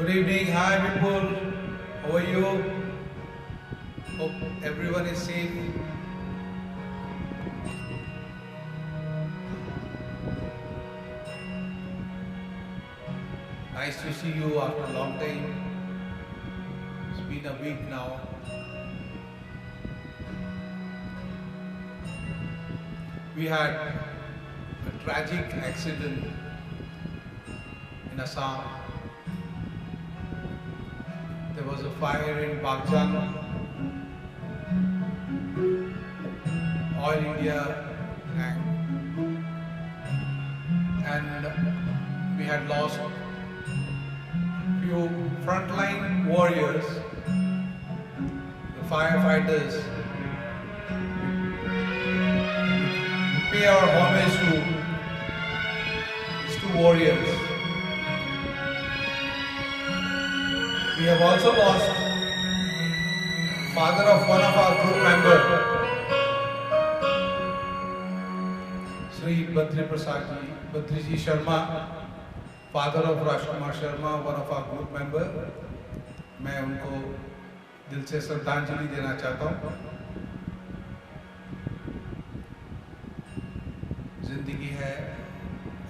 Good evening. Hi, Vipul. How are you? Hope everyone is safe. Nice to see you after a long time. It's been a week now. We had a tragic accident in Assam. There was a fire in Bagjan, Oil India tank, and we had lost few frontline warriors, the firefighters. We pay our homage to these two warriors. We have also lost father of one of our group members, Sri Badriji Sharma, father of Rajkumar Sharma, one of our group member. मैं उनको दिल से श्रद्धांजलि देना चाहता हूँ। जिंदगी है,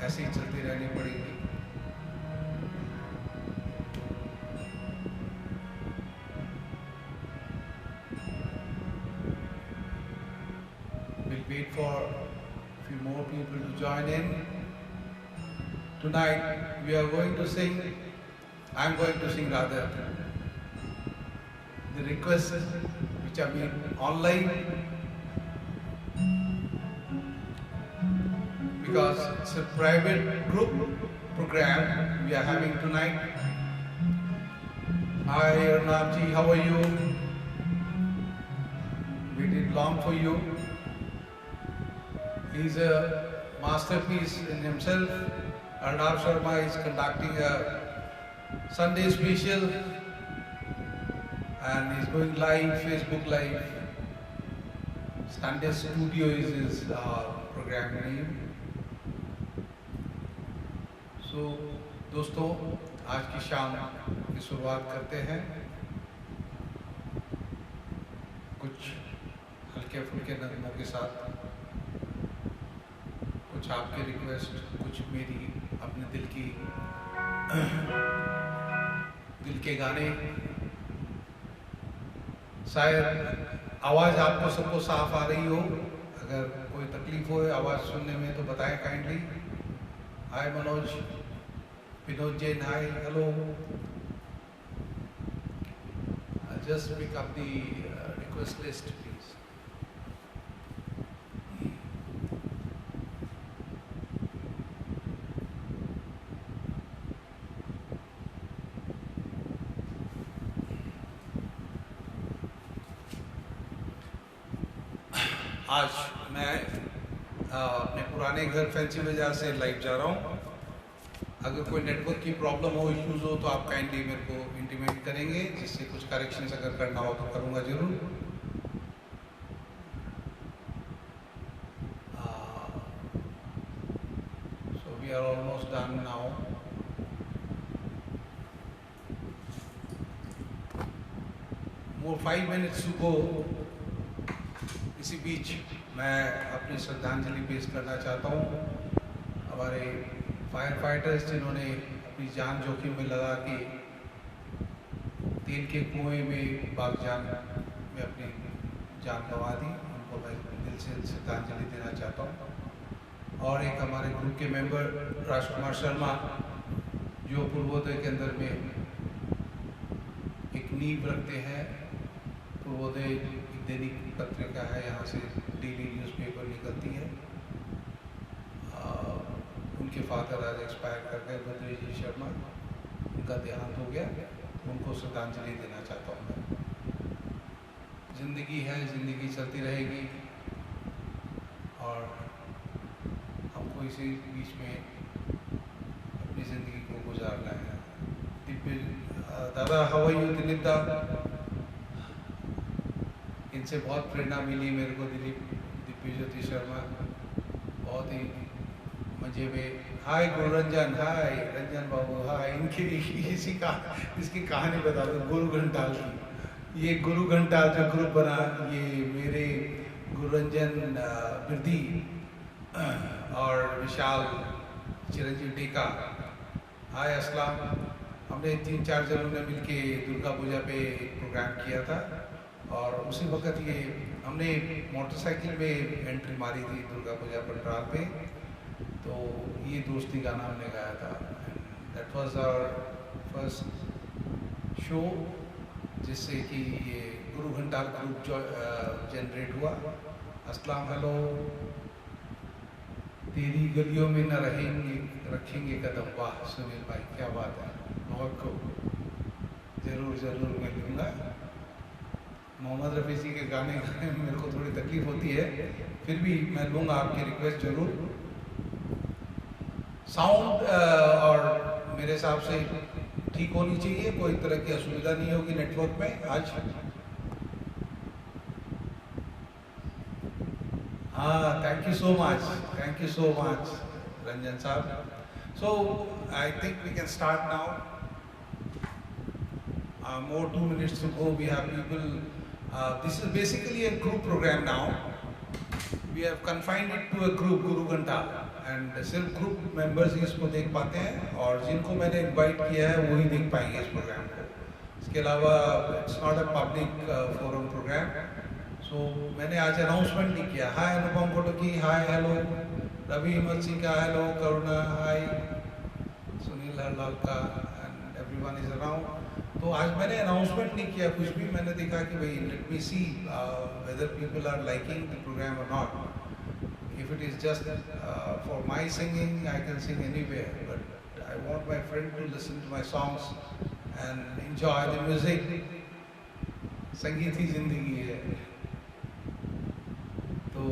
ऐसे ही चलती रहनी पड़ेगी। We'll wait for a few more people to join in. Tonight we are going to sing, I'm going to sing rather, the requests which have been online, because it's a private group program we are having tonight. Hi Arnab ji, how are you? Waited long for you. He's a masterpiece in himself. Arnab Sharma is conducting a Sunday special and he's going live, Facebook live. Sunday Studio is his program name. So, दोस्तों, आज की शाम की शुरुआत करते हैं कुछ हल्के फुल्के नगमों के साथ, कुछ आपके रिक्वेस्ट, कुछ मेरी अपने दिल के गाने। शायद आवाज़ आपको सबको साफ आ रही हो, अगर कोई तकलीफ हो आवाज़ सुनने में तो बताएं kindly. Hi Manoj, Vinod Jain, hi, hello. Just pick up the request list please. आज मैं अपने पुराने घर फैंसी बाजार से लाइव जा रहा हूँ। अगर कोई नेटवर्क की प्रॉब्लम हो, इश्यूज हो तो आप काइंडली मेरे को इंटीमेट करेंगे, जिससे कुछ करेक्शंस अगर करना हो तो करूँगा जरूर। So we are almost done now. More 5 minutes to go. इसी बीच मैं अपनी श्रद्धांजलि पेश करना चाहता हूँ हमारे फायर फाइटर्स जिन्होंने अपनी जान जोखिम में लगा के तेल के कुएं में बागजान में अपनी जान गंवा दी। उनको मैं दिल से श्रद्धांजलि देना चाहता हूँ। और एक हमारे ग्रुप के मेंबर राजकुमार शर्मा, जो पूर्वोदय के अंदर में एक नींव रखते हैं। पूर्वोदय दैनिक पत्रिका है, यहाँ से डेली न्यूज़पेपर निकलती है। उनके फादर आज एक्सपायर कर गए, बद्रीजी शर्मा, उनका देहांत हो गया। उनको श्रद्धांजलि देना चाहता हूँ मैं। जिंदगी है, जिंदगी चलती रहेगी और हमको इसी बीच में अपनी ज़िंदगी को गुजारना है। दिव्य दादा, हाउ आर यू दिलीप दा? इनसे बहुत प्रेरणा मिली मेरे को। दिव्य ज्योति शर्मा बहुत ही मुझे भी हाय गुरु रंजन, हाय रंजन बाबू, हाय। इनकी इसकी कहानी बता दो गुरु घंटाल की। ये गुरु घंटाल जो ग्रुप बना, ये मेरे गुरु रंजन बिरदी और विशाल चिरंजीव टेका, हाय असलाम, हमने 3-4 जनों ने मिलके दुर्गा पूजा पे एक प्रोग्राम किया था। और उसी वक्त ये हमने मोटरसाइकिल में एंट्री मारी थी दुर्गा पूजा पंडाल पे, तो ये दोस्ती गाना हमने गाया था। That was our first show, जिससे कि ये गुरु घंटाल ग्रुप जो जनरेट हुआ। अस्सलाम, हेलो। तेरी गलियों में न रखेंगे कदम, वाह सुनील भाई क्या बात है, बहुत को जरूर मैं लूँगा। मोहम्मद रफ़ी जी के गाने गाने में मेरे को थोड़ी तकलीफ होती है, फिर भी मैं लूँगा आपकी रिक्वेस्ट जरूर। साउंड और मेरे हिसाब से ठीक होनी चाहिए, कोई तरह की असुविधा नहीं होगी नेटवर्क में आज। हाँ, thank you so much Ranjan साहब। So I think we can start now. More 2 minutes to go. We have people. This is basically a group program now. We have confined it to a group, Guru Ghantal, and सिर्फ group members ही इसको देख पाते हैं, और जिनको मैंने invite किया है वही देख पाएंगे इस प्रोग्राम को। इसके अलावा it's not a public forum program. So मैंने आज अनाउंसमेंट नहीं किया। हाय अनुपम कोटकी, हाय हेलो। रवि हिम्मत सिंह का हेलो, करुणा हाय, सुनील हरलाल का, एंड एवरीवन इज अराउंड। तो आज मैंने अनाउंसमेंट नहीं किया कुछ भी, मैंने देखा कि भाई let me see whether people are liking the programme और not. If it is just for my singing, I can sing anywhere, but I want my friend to listen to my songs and enjoy the music. संगीत ही जिंदगी है। तो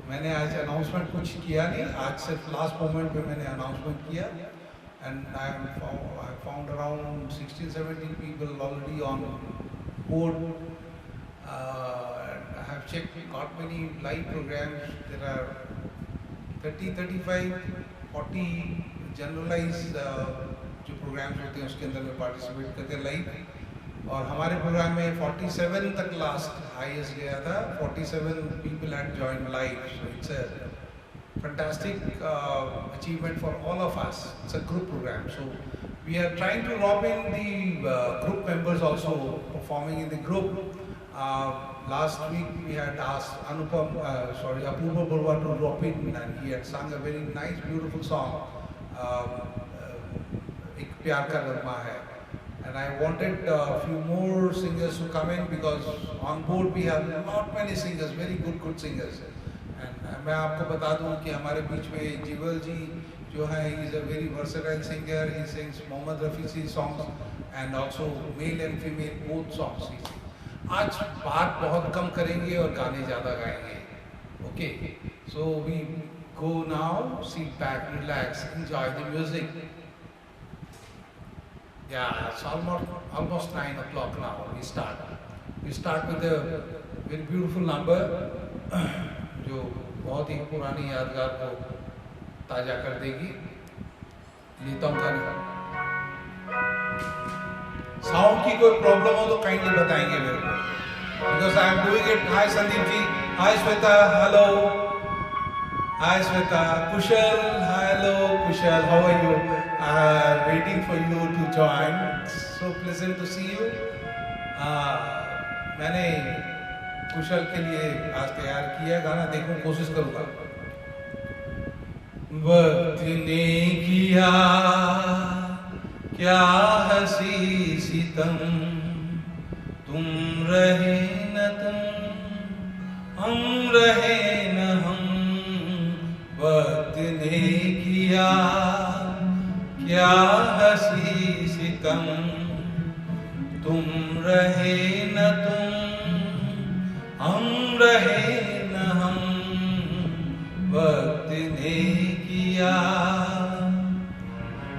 मैंने आज announcement कुछ किया नहीं, आज सिर्फ लास्ट मोमेंट पे मैंने अनाउंसमेंट किया। And I found around 16-17 people already on board. I have checked not many live programs, there are 30-35-40 generalize जो प्रोग्राम्स होते हैं उसके अंदर में पार्टिसिपेट करते हैं लाइव। और हमारे प्रोग्राम में 47 तक लास्ट हाईएस्ट गया था, 47 people had joined live, so it's a fantastic achievement for all of us. It's a group program, so we are trying to rope in the group members also performing in the group. Last week we had asked Apurva Burwa to rope in, and he had sung a very nice beautiful song, Ek Pyar Ka Nagma Hai. And I wanted a few more singers to come in, because on board we have not many singers, very good singers. And मैं आपको बता दूं कि हमारे बीच में jewel जी जो है, he is a very versatile singer. He sings Mohammad Rafi ji songs and also male and female both songs he sings. आज बात बहुत कम करेंगे और गाने ज़्यादा गाएंगे। Okay, so we go now, sit back, relax, enjoy the music. Yeah, it's almost 9 o'clock now. We start with a very beautiful number जो बहुत ही पुरानी यादगार को ताजा कर देगी। लेता हूँ गाने। साउंड की कोई प्रॉब्लम हो तो काइंडली बताएंगे मेरे को, because I am doing it. Hi Sandeep ji, hi Shweta, hello. Hi Sweta, Kushal, hello Kushal, how are you? Waiting for you to join. So pleasant to see you. मैंने कुशल के लिए आज तैयार किया गाना, देखो कोशिश करूँगा। वक्त ने किया क्या हंसी सितम, तुम रहे न तुम, हम रहे न हम। वक्त ने किया क्या हंसी सितम, तुम रहे न तुम, हम रहे न हम। वक्त ने किया।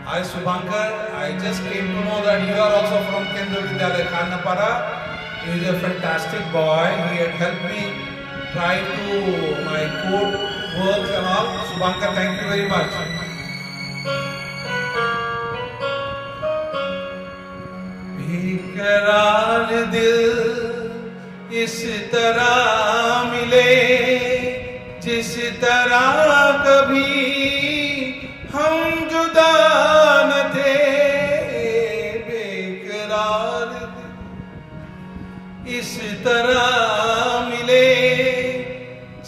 Hi Subhankar, I just came to know that you are also from Kendra Vidyalaya Khanapara. He is a fantastic boy. He had helped me try to my code works and all. Subhankar, thank you very much. बेकरार दिल इस तरह मिले जिस तरह कभी हम जुदा न थे। बेकरार दिल इस तरह मिले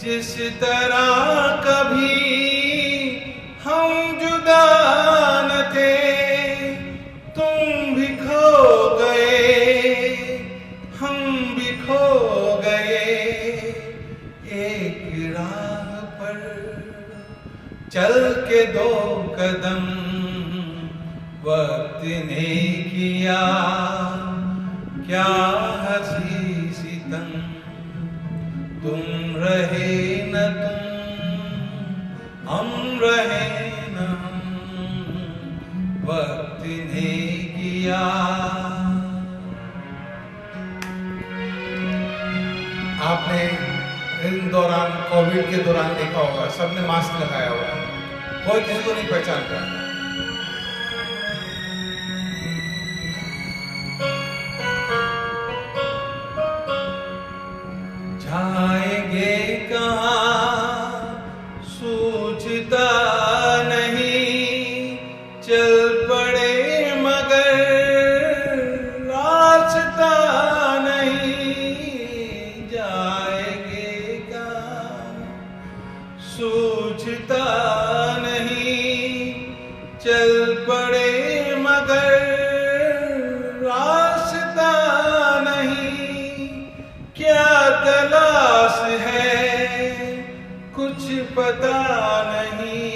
जिस तरह कभी हम जुदा न थे। तुम भी खो गए हम भी खो गए एक राह पर चल के दो कदम वक्त ने किया क्या हंसी सितम। तुम रहे न तुम हम रहे न हम वक्त ने किया। आपने इन दौरान कोविड के दौरान देखा होगा सबने मास्क लगाया हुआ है, कोई किसी को नहीं पहचानता। जाएंगे कहाँ सूझता नहीं चल पड़े मगर रास्ता नहीं। जाएंगे कहाँ सूझता नहीं चल पड़े मगर रास्ता नहीं। क्या तलाश है कुछ पता नहीं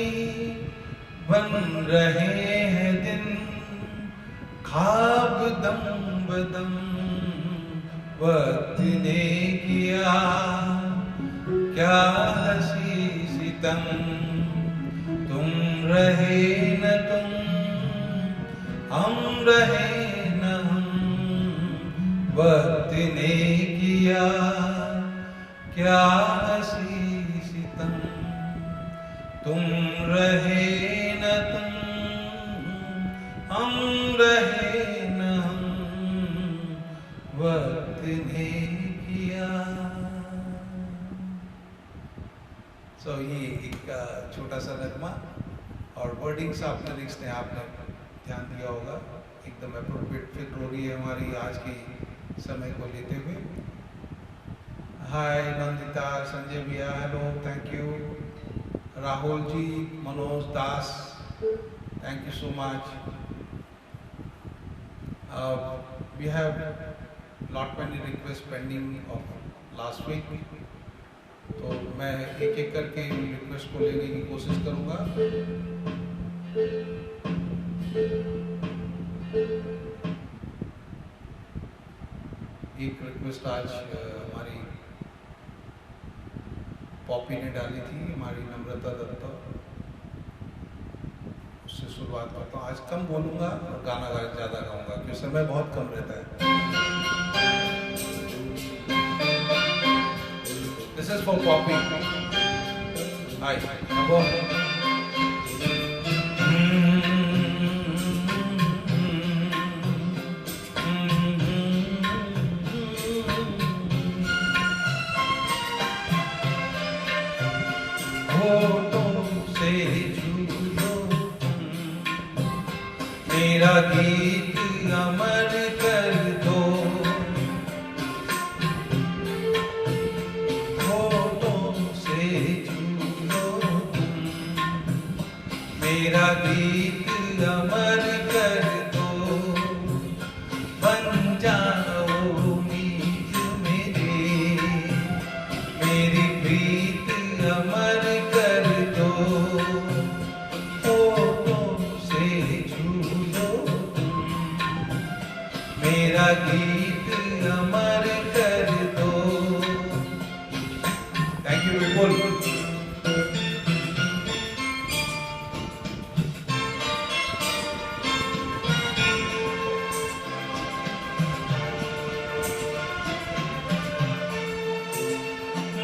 बन रहे हैं दिन ख्वाब दम बदम वक्त ने किया क्या हंसी सितम। तुम रहे न तुम हम रहे न हम वक्त ने किया क्या हंसी सितम। तुम रहे न तुम हम रहे न हम वक्त ने किया। ये एक छोटा सा नगमा और वर्डिंग्स आप लिरिक्स ने आपने ध्यान दिया होगा, एकदम अप्रोप्रिएट फिट हो रही है हमारी आज की समय को लेते हुए। हाय Nandita, Sanjay bhaiya, hello, thank you. Rahul ji, Manoj Das, thank you so much. We have lot many requests pending of last week, तो मैं एक एक करके रिक्वेस्ट को लेने की कोशिश करूंगा। एक रिक्वेस्ट आज हमारी पॉपी ने डाली थी, हमारी नम्रता दत्ता, उससे शुरुआत करता हूँ। आज कम बोलूंगा और गाना ज़्यादा गाऊंगा क्योंकि समय बहुत कम रहता है। This is for Poppy. Hi. Go. होठों से छूलो मेरा गीत अमर कर दो। मेरा गीत अमर कर दो। बन जाओ मीत मेरे मेरी प्रीत अमर कर दो। होठों से छू लो तुम मेरा गीत अमर कर दो। थैंक यू बिल्कुल।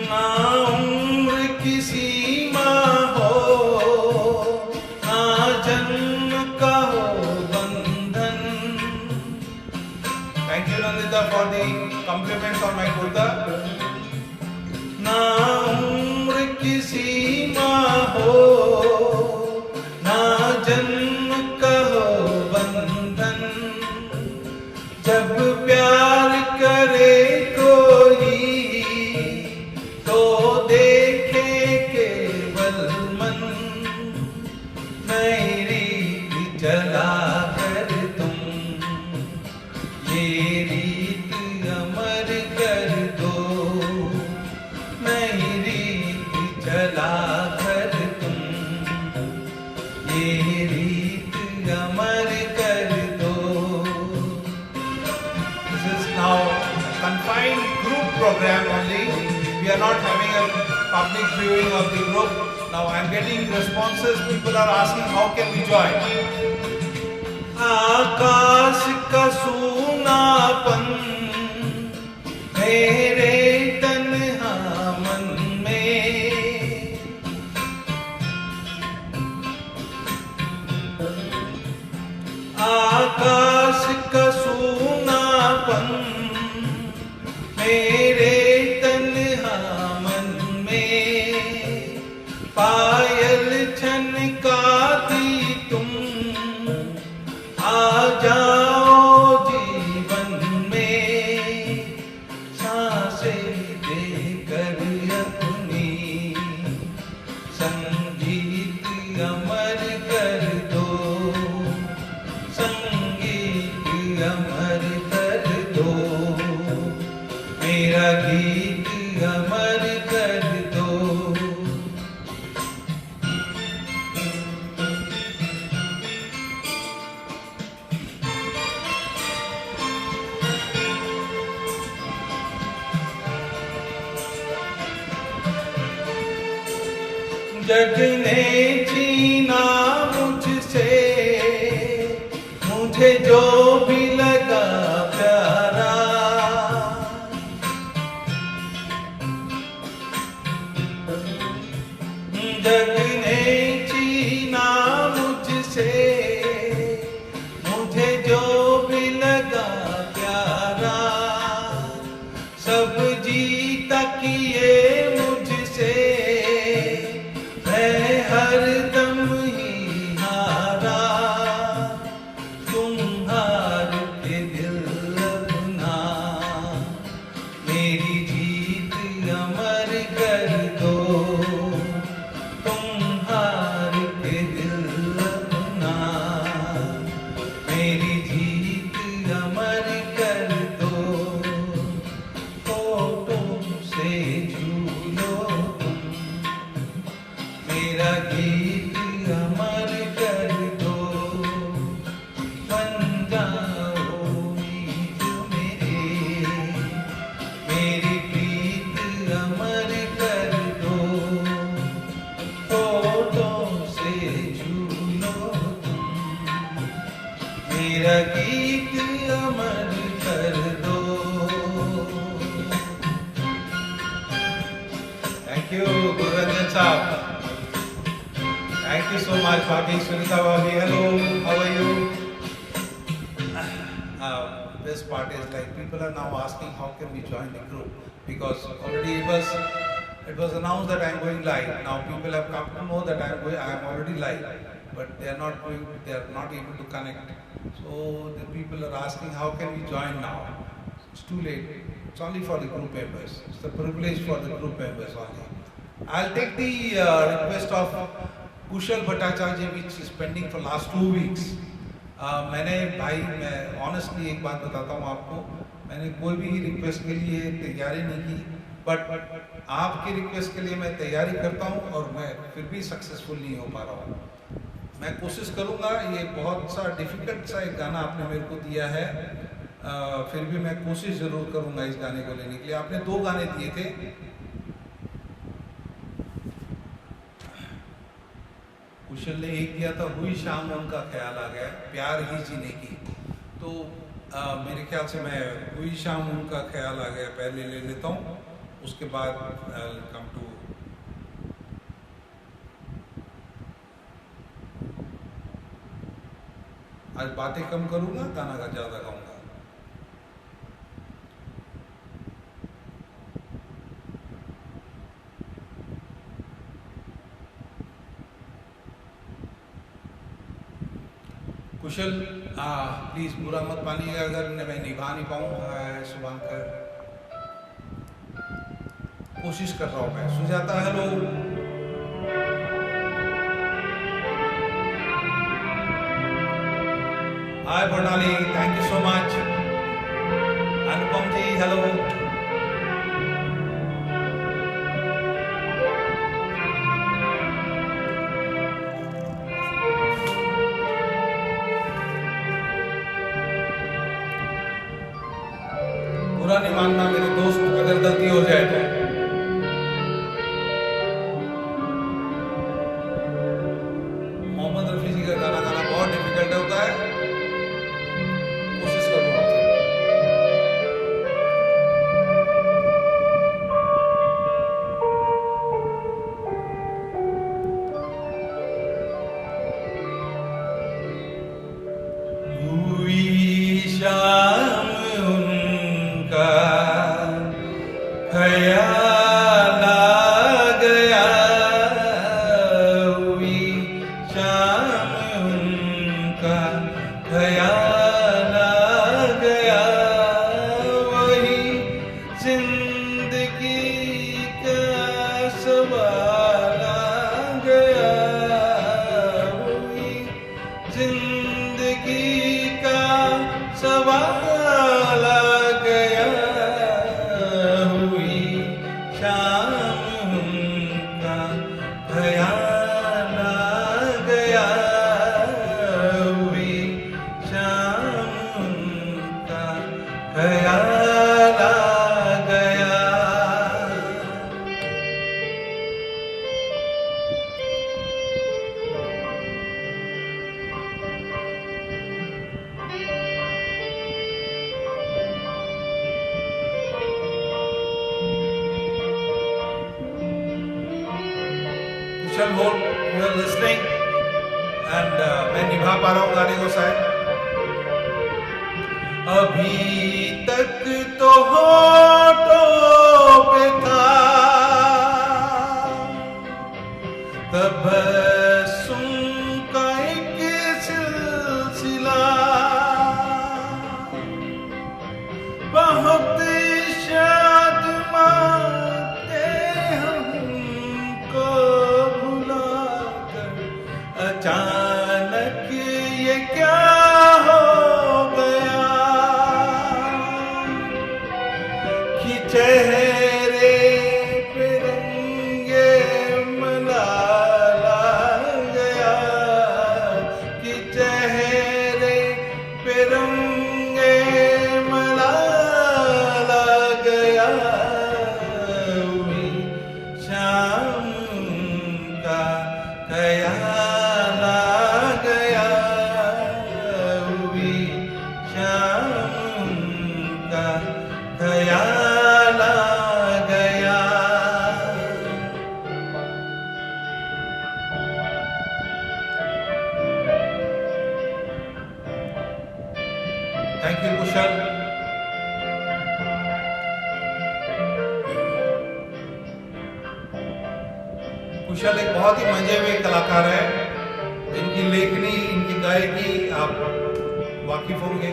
ना उम्र की सीमा हो ना जन्म का हो बंधन। Thank you Nandita for the compliments on my kurta. ना उम्र की सीमा हो, ना जन्म का हो बंधन, जब प्यार करे कोई तो देखे केवल मन, नई रीत चला कर तुम ये रीत अमर कर दो, नई रीत चला कर तुम ये रीत अमर कर दो. This is now a confined group program only. We are not having a public viewing of the group. Now I am getting responses. People are asking how can we join. आकाश का सूनापन मेरे तन्हा मन में, आकाश का सूनापन मेरे तन्हा मन में, पायल छनकाती तुम आ जाओ जीवन में, सांसें देकर अपनी संगीत अमर कर दो, संगीत अमर कर दो, मेरा गीत अमर कर दो. जग ने छीना मुझसे मुझे जो भी लगा प्यारा, जग ने छीना मुझसे मुझे जो भी लगा प्यारा, सब जीता किए मुझसे मैं हरदम ही हारा, तुम हार के दिल अपना मेरी जीत अमर कर दो, तुम हार के दिल अपना मेरी जीत अमर कर दो, होठों से झूलो तुम मेरा गीत अमर कर दो, बन जाओ मीत मेरी प्रीत अमर कर दो, होठों से झूलो तुम मेरा गीत अमर कर दो. Thank you, Gururanjan Saab. Thank you so much, Bhabhi. Sunita Bhabhi, hello, how are you? This part is like people are now asking how can we join the group, because already it was announced that I am going live. Now people have come to know that I am already live, but they are not able to connect. So the people are asking how can we join now. It's too late. It's only for the group members. It's the privilege for the group members only. I'll take the request of Kusal Bhattacharya which is pending for last 2 weeks. मैं honestly एक बात बताता हूँ आपको, मैंने कोई भी request के लिए तैयारी नहीं की, बट आपकी रिक्वेस्ट के लिए मैं तैयारी करता हूँ और मैं फिर भी सक्सेसफुल नहीं हो पा रहा हूँ. मैं कोशिश करूँगा. ये बहुत सा डिफिकल्ट सा एक गाना आपने मेरे को दिया है, फिर भी मैं कोशिश ज़रूर करूँगा इस गाने को लेने के लिए. आपने 2 गाने दिए थे, कुशल ने एक दिया था हुई शाम उनका ख्याल आ गया प्यार ही जीने की, तो मेरे ख्याल से मैं हुई शाम उनका ख्याल आ गया पहले ले लेता हूँ, उसके बाद कम टू आज बातें कम करूँगा, गाना का ज़्यादा गाऊँगा. कुशल, प्लीज बुरा मत मानिएगा अगर मैं निभा नहीं पाऊँ। शुभांकर, कोशिश कर रहा हूँ मैं। Sujata, hello. Hi Pranali, thank you so much. Anupam ji, hello. बुरा नहीं मानना मेरे दोस्त, अगर गलती हो जाए तो। मोहम्मद रफी जी का गाना गाना बहुत डिफिकल्ट होता है, कोशिश करूंगा। हुई शाम उनका ख्याल आ गया, हुई शाम उनका ख्याल आ गया, वही जिंदगी का सवाल आ गया, वही जिंदगी का सवाल आ गया, हुई शाम उनका ख्याल आ गया, हुई शाम उनका ख्याल आ गया। कुशल, हो यू आर लिसनिंग एंड मैं निभा पा रहा हूँ गाने को शायद। अभी तक तो होठों पे था तबस्सुम का एक सिलसिला, बहुत शादमां थे हमको भुलाकर, अचानक ये क्या हो गया कि चेहरे पे रंगे मलाल आ गया, कि चेहरे पे रंगे मलाल आ गया, हुई शाम का ख्याल आ गया, हुई शाम का ख्याल आ गया। थैंक यू कुशल। कुशल एक बहुत ही मंजे हुए कलाकार है, इनकी लेखनी, इनकी गायकी आप वाकिफ होंगे।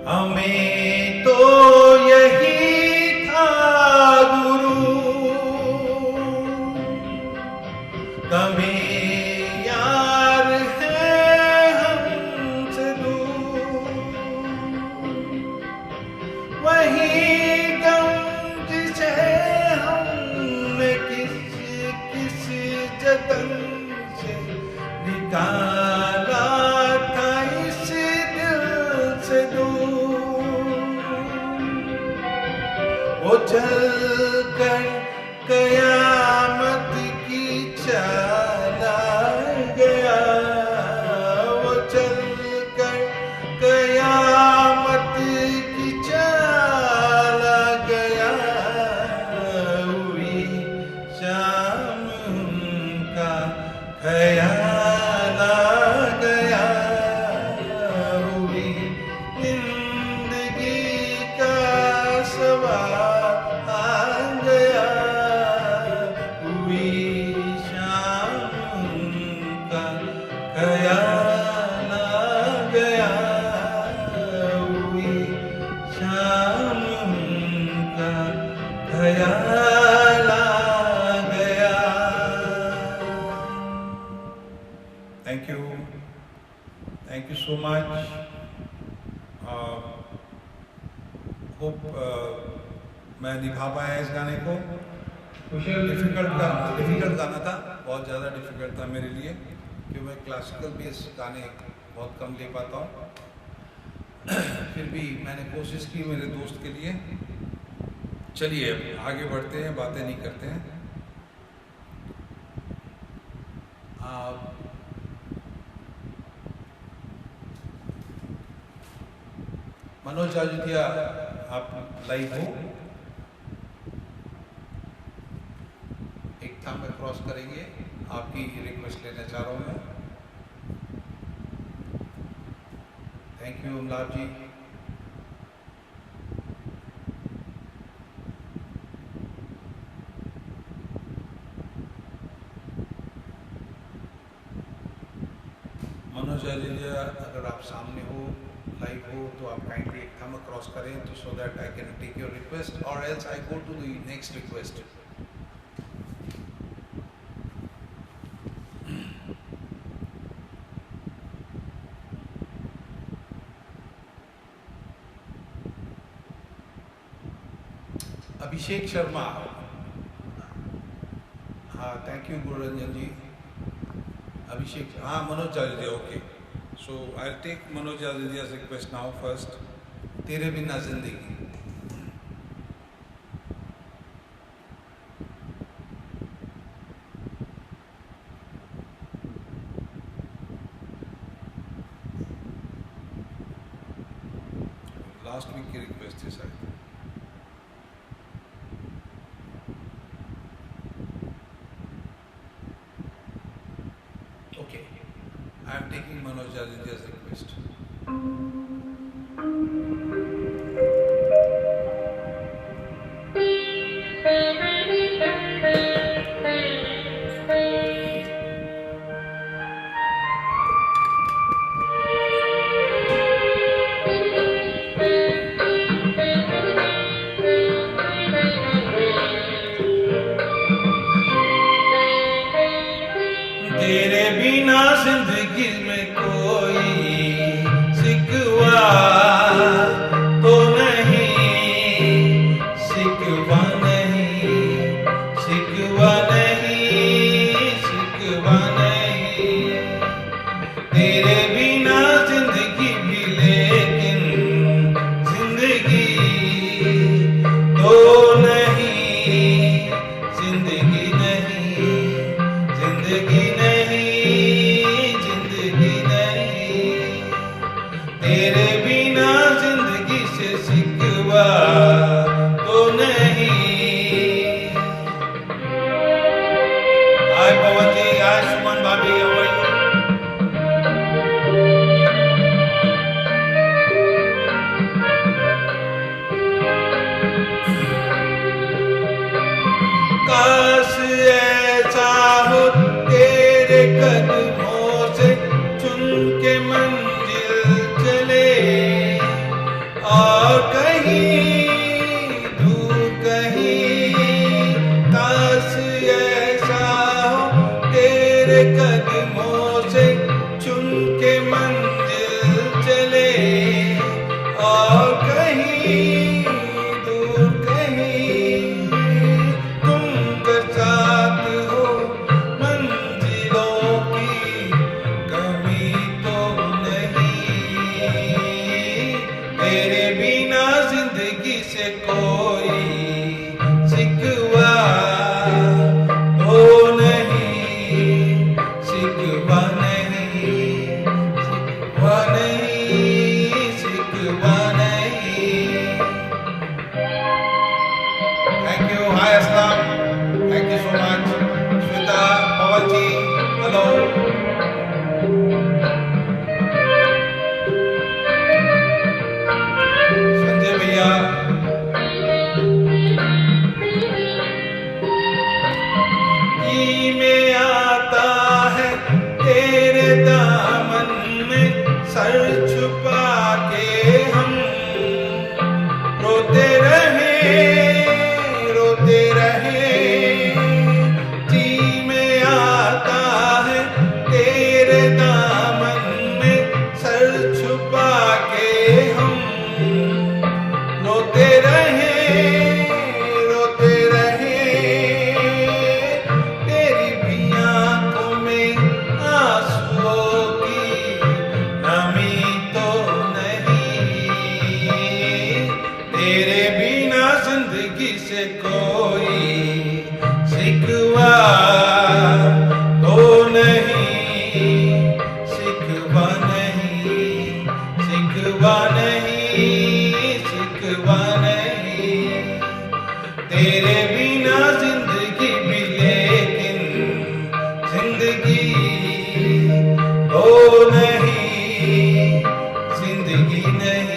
हमें तो यही था गुरु, हमें यार है हमसे दूर, वही गम जिसे हमने किस जतन से निकाला था इस दिल से दूर, वो चल कर कयामत की चाल आ गया, वो चल कर कयामत की चाल आ गया, हुई शाम का ख्याल आ गया, हुई जिंदगी का सवाल आ गया, हुई शाम का ख्याल होप मैं निभा पाया इस गाने को। डिफ़िकल्ट गाना था, बहुत ज़्यादा डिफ़िकल्ट था मेरे लिए, क्योंकि मैं क्लासिकल बेस गाने बहुत कम ले पाता हूँ। फिर भी मैंने कोशिश की मेरे दोस्त के लिए। चलिए आगे बढ़ते हैं, बातें नहीं करते हैं। मनोज आजुतिया, आप लाइव हो? एक था मैं क्रॉस करेंगे, आपकी रिक्वेस्ट लेना चाह रहा हूँ मैं। थैंक यू अमलाप जी। मनोज आजुतिया, अगर आप सामने हो, लाइव हो, तो आप काइंडली एक थंब क्रॉस करें तो so that I can take your request, or else I go to the next request. Abhishek Sharma, हाँ थैंक यू गुरुरंजन जी। अभिषेक, हाँ Manoj Ajutiya, okay. So I take Manoj Ajutiya's request now first. तेरे बिना जिंदगी। लास्ट वीक की रिक्वेस्ट है sir. Okay, I am taking Manoj Ajutiya's request. तेरे बिना जिंदगी में कोई सिकवा तो नहीं, सिकवा नहीं, सिकवा नहीं, सिकवा नहीं। तेरे बिना जिंदगी भी लेकिन जिंदगी तो नहीं, जिंदगी नहीं, जिंदगी तेरे बिना जिंदगी से सिकवा तो नहीं। हाय पवन जी, हाय सुमन भाभी, हाउ आर यू? काश ऐसा हो तेरे कदमों से चुन के मंजिल चले, और कहीं दूर कहीं, काश ऐसा हो तेरे कदमों से चुन के मंजिल चले, और कहीं दूर कहीं तुम साथ हो, मंजिलों की कमी तो नहीं। तेरे बिना जिंदगी से कोई सिकवा तो नहीं, सिकवा नहीं, सिकवा नहीं, सिकवा नहीं। थैंक यू, हाय अस्सलाम, thank you so much. Shweta, Pawan ji, hello. Sanjay bhaiya, में आता है तेरे दामन में सर छुपा के हम रोते रहे, रोते रहे। जी में आता है तेरे दामन में सर छुपा के हम रोते तेरे बिना जिंदगी से कोई शिकवा तो नहीं, शिकवा नहीं, शिकवा नहीं, शिकवा नहीं। तेरे बिना जिंदगी भी लेकिन जिंदगी तो नहीं, जिंदगी नहीं,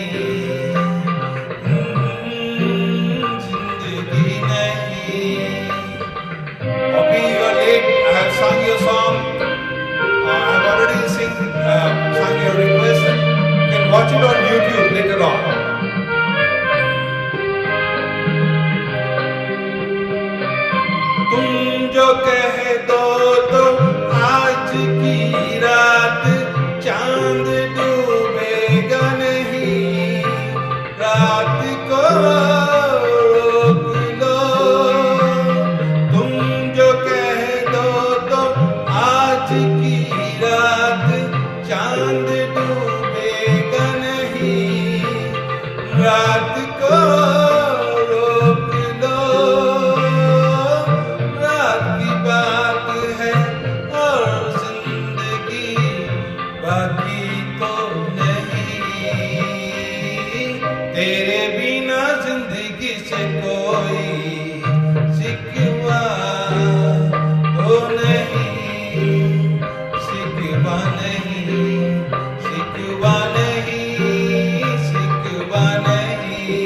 जिंदगी नहीं। अभी you are late. I have sung your song. I have already sung your request. You can watch it on YouTube later on. तुम जो कह दो तो आज की रात चांद डूबेगा नहीं, रात को रोक लो। तुम जो कह दो तो आज की रात चांद डूबेगा नहीं, रात को रोक लो। रात की बात है और जिंदगी बाकी तो नहीं। तेरे बिना जिंदगी से कोई शिकवा तो नहीं, शिकवा नहीं, शिकवा नहीं, शिकवा नहीं।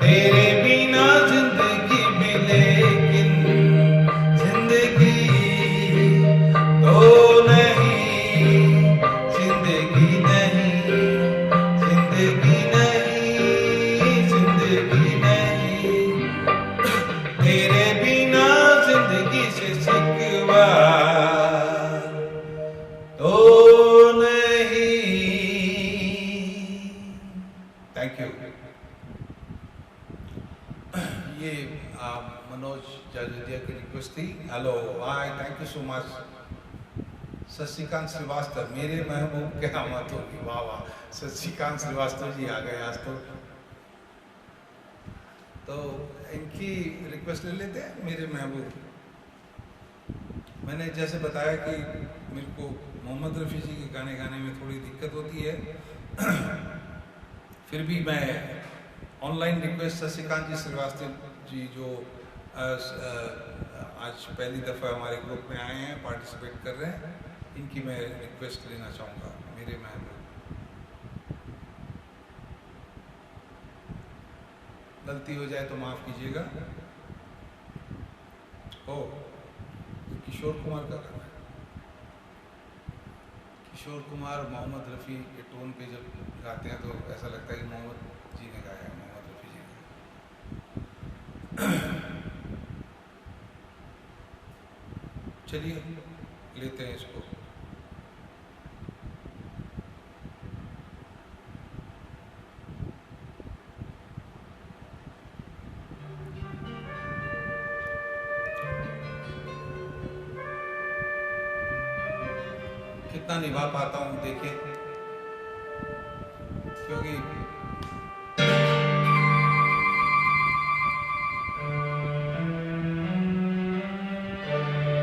तेरे बिना जिंदगी भी लेकिन जिंदगी तो नहीं, जिंदगी नहीं, जिंदगी नहीं, जिंदगी नहीं। तेरे बिना जिंदगी से शिकवा तो नहीं। Thank you. ये मनोज जाजदिया की रिक्वेस्ट थी। Hello, hi, thank you so much. Shashikant Srivastava, मेरे महबूब क्या मत होगी। वाह वाह, शशिकांत श्रीवास्तव जी आ गए आज तो इनकी रिक्वेस्ट ले लेते हैं। मेरे महबूब, मैंने जैसे बताया कि मेरे को मोहम्मद रफ़ी जी के गाने गाने में थोड़ी दिक्कत होती है, फिर भी मैं ऑनलाइन रिक्वेस्ट शशिकांत जी श्रीवास्तव जी जो आज पहली दफ़ा हमारे ग्रुप में आए हैं, पार्टिसिपेट कर रहे हैं, इनकी मैं रिक्वेस्ट लेना चाहूँगा। मेरे महबूब, गलती हो जाए तो माफ़ कीजिएगा। ओ, किशोर कुमार का गाना है। किशोर कुमार मोहम्मद रफ़ी के टोन पे जब गाते हैं तो ऐसा लगता है कि मोहम्मद जी ने गाया है, मोहम्मद रफ़ी जी ने। चलिए लेते हैं इसको। कितना निभा पाता हूं देखिए, क्योंकि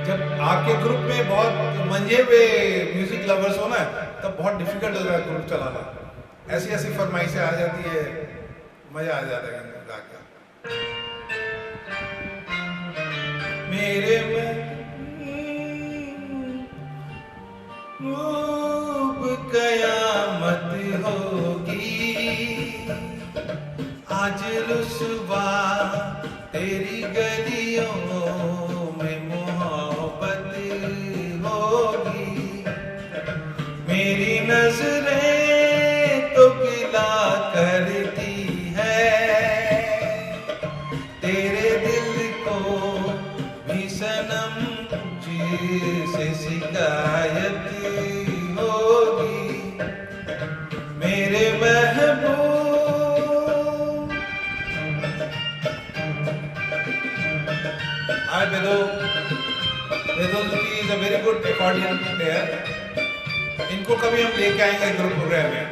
जब आपके ग्रुप में बहुत मंजे हुए म्यूजिक लवर्स हो ना, तब बहुत डिफिकल्ट होता है ग्रुप चलाना। ऐसी ऐसी फरमाइशें आ जाती है, मजा आ जाता है गा के। मेरे खूब कयामत होगी आज, रुसवा तेरी गलियों में मोहब्बत होगी। मेरी नजरें तो गिला करती है, तेरे दिल को भी सनम से शिकायत होगी। मेरे महबूब, Bedo is a very good accordion player. इनको कभी हम लेके आएंगे ग्रुप प्रोग्राम में।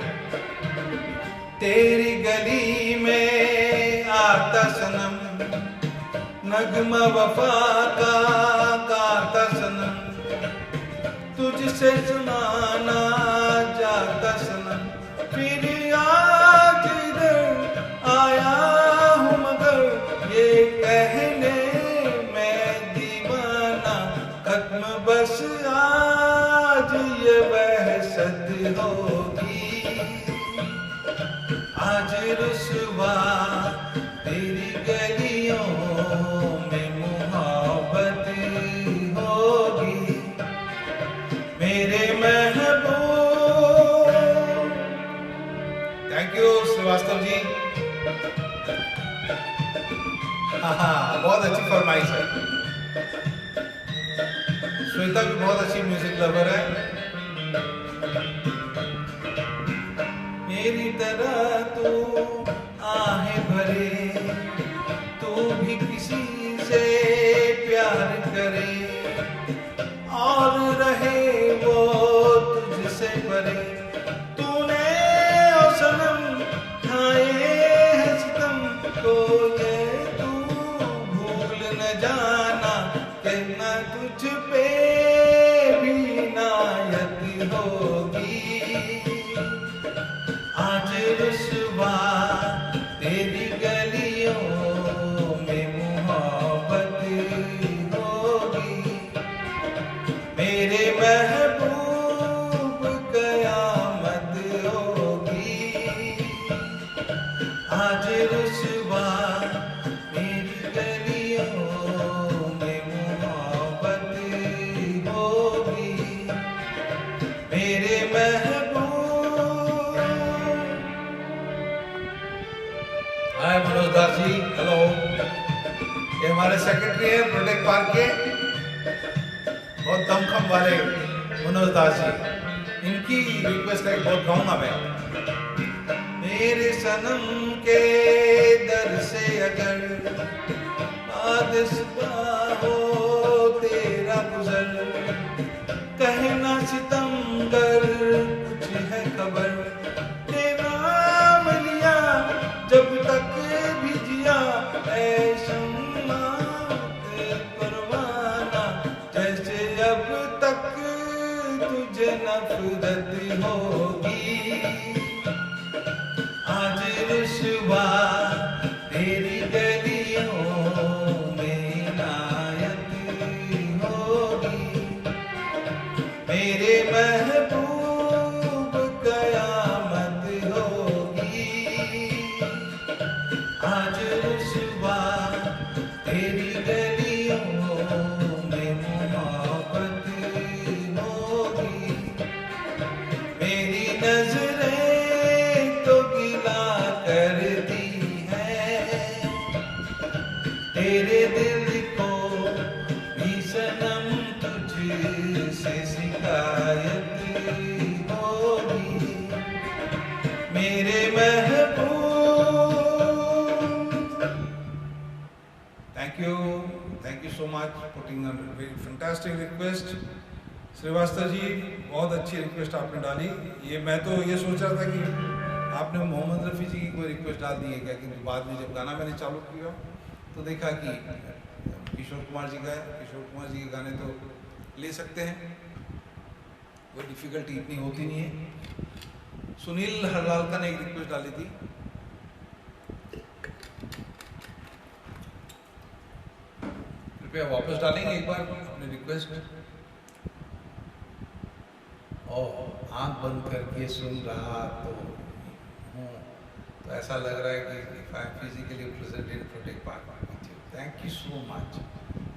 तेरी गली में नगमा वफा का गाता सनम, तुझसे सुनाना जाता सनम, फिर आज इधर आया हूँ मगर ये कहने मैं दीवाना, खत्म बस आज ये बहसत होगी, आज रुसवा तेरी गलियों में मोहब्बत होगी मेरे महबूब। Thank you Srivastava ji. हाँ, बहुत अच्छी फरमाइश है। श्वेता भी बहुत अच्छी म्यूजिक लवर है। मेरी तरह तू आहें भरे, तू भी किसी से प्यार करे और रहे वो तुझसे परे, तूने ओ सनम खाए हैं सितम को ये तू भूल न जाना, कहना तुझ पे भी नायत होगी, आज रुसवा तेरी गलियों में मोहब्बत होगी मेरे महबूब, कयामत होगी, आज रुसवा मेरी गलियों में मोहब्बत होगी मेरे महबूब। हाय मनोज दास जी, हेलो। ये हमारे सेक्रेटरी हैं प्रोटेक्ट पार्क के, बहुत दमखम वाले मनोज दास जी। इनकी रिक्वेस्ट है, बहुत गाऊंगा मैं। मेरे सनम के दर से अगर आज सुबह हो तेरा गुजर, कहना सितमगर कुछ है खबर, तेरा मलिया जब तक भी जिया ऐ शम्मा परवाना, जैसे अब तक तुझे नफरत होगी, आज रुसवा तेरी गलियों में नायत होगी मेरे महबूब, कयामत होगी, आज रुसवा तेरी गलियों में मोहब्बत होगी मेरी नजरें तो गिला करती हैं तेरे दिल को भी सनम, तुझसे शिकायत होगी मेरे महबूब। Thank you so much putting a very fantastic request. Srivastava ji, बहुत अच्छी रिक्वेस्ट आपने डाली। ये मैं तो ये सोच रहा था कि आपने मोहम्मद रफ़ी जी की कोई रिक्वेस्ट डाल दी है क्या, क्योंकि बाद में जब गाना मैंने चालू किया तो देखा कि किशोर कुमार जी का है। किशोर कुमार जी के गाने तो ले सकते हैं, कोई डिफ़िकल्टी इतनी होती नहीं है। सुनील हरलालका ने एक रिक्वेस्ट डाली थी, कृपया वापस डालेंगे एक बार अपनी रिक्वेस्ट। और आंख बंद करके सुन रहा तो हूँ, तो ऐसा लग रहा है कि if I am physically present in Protect Park with you. Thank you so much.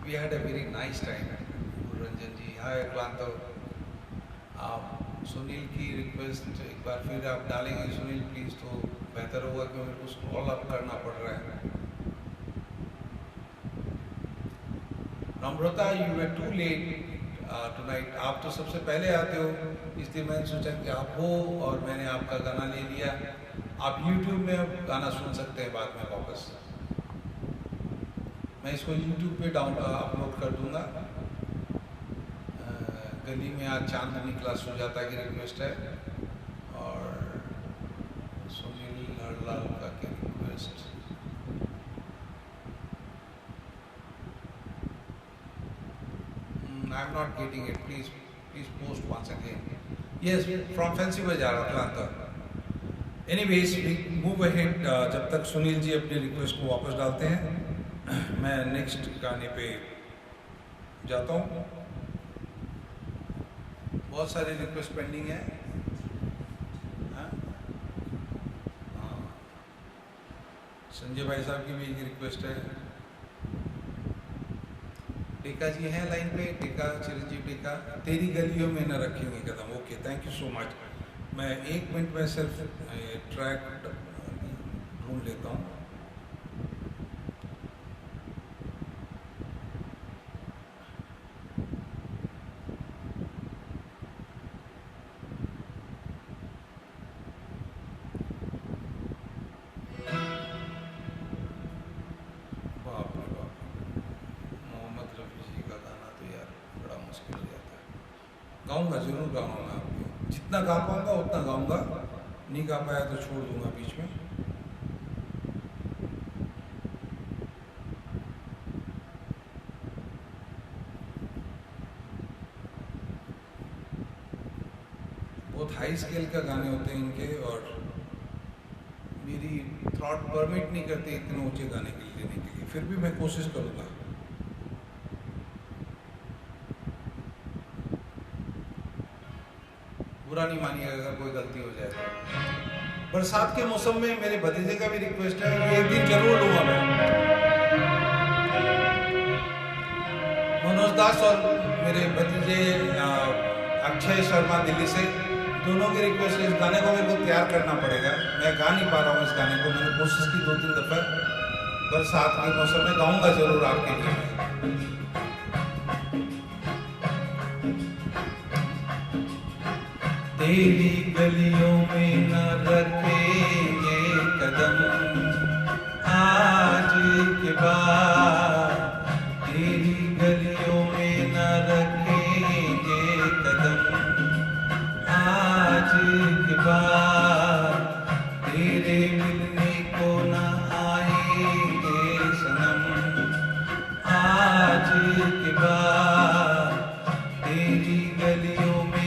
We had a very nice time. Ranjan जी, हाय क्लांतव। आप सुनील की रिक्वेस्ट एक बार फिर आप डालेंगे सुनील प्लीज़, तो बेहतर होगा कि मेरे को स्क्रॉल अप करना पड़ रहा है। नम्रता, you were too late tonight. आप तो सबसे पहले आते हो, इसलिए मैंने सोचा कि आप हो और मैंने आपका गाना ले लिया। आप YouTube में गाना सुन सकते हैं बाद में वापस। मैं इसको YouTube पे अपलोड कर दूंगा। गली में आज चांद निकला सुजाता की रिक्वेस्ट है और सुनील हरलालका की request. not getting it. Please post once again. Yes, from Fancy Bazaar, Atlanta. Anyways, we move ahead. जब तक सुनील जी अपनी रिक्वेस्ट को वापस डालते हैं, मैं नेक्स्ट गाने पे जाता हूँ. बहुत सारी रिक्वेस्ट पेंडिंग है. संजय भाई साहब की भी एक रिक्वेस्ट है. टेका जी हैं लाइन पे. टेका, चिरंजीव टेका. तेरी गलियों में न रखेंगे कदम. Okay, thank you so much. मैं 1 मिनट में सिर्फ ट्रैक ढूंढ लेता हूँ. गाऊंगा, जरूर गाऊंगा मैं आपको. जितना गा पाऊंगा उतना गाऊंगा. नहीं गा पाया तो छोड़ दूंगा बीच में. बहुत हाई स्केल का गाने होते हैं इनके, और मेरी थ्रॉट परमिट नहीं करते इतने ऊंचे गाने के लिए लेने के लिए. फिर भी मैं कोशिश करूंगा. बुरा नहीं मानिएगा अगर कोई गलती हो जाए. बरसात के मौसम में मेरे भतीजे का भी रिक्वेस्ट है, ये एक दिन जरूर लूंगा मैं. मनोज दास और मेरे भतीजे अक्षय शर्मा दिल्ली से, दोनों की रिक्वेस्ट है. इस गाने को मेरे को तैयार करना पड़ेगा. मैं गा नहीं पा रहा हूँ इस गाने को. मैंने कोशिश की 2-3 दफा. बरसात के मौसम में गाऊंगा जरूर आपके लिए. तेरी गलियों में न रखेंगे कदम आज के बाद. तेरी गलियों में न रखेंगे कदम आज के बाद. तेरे मिलने को न आएंगे सनम आज के बाद. तेरी गलियों में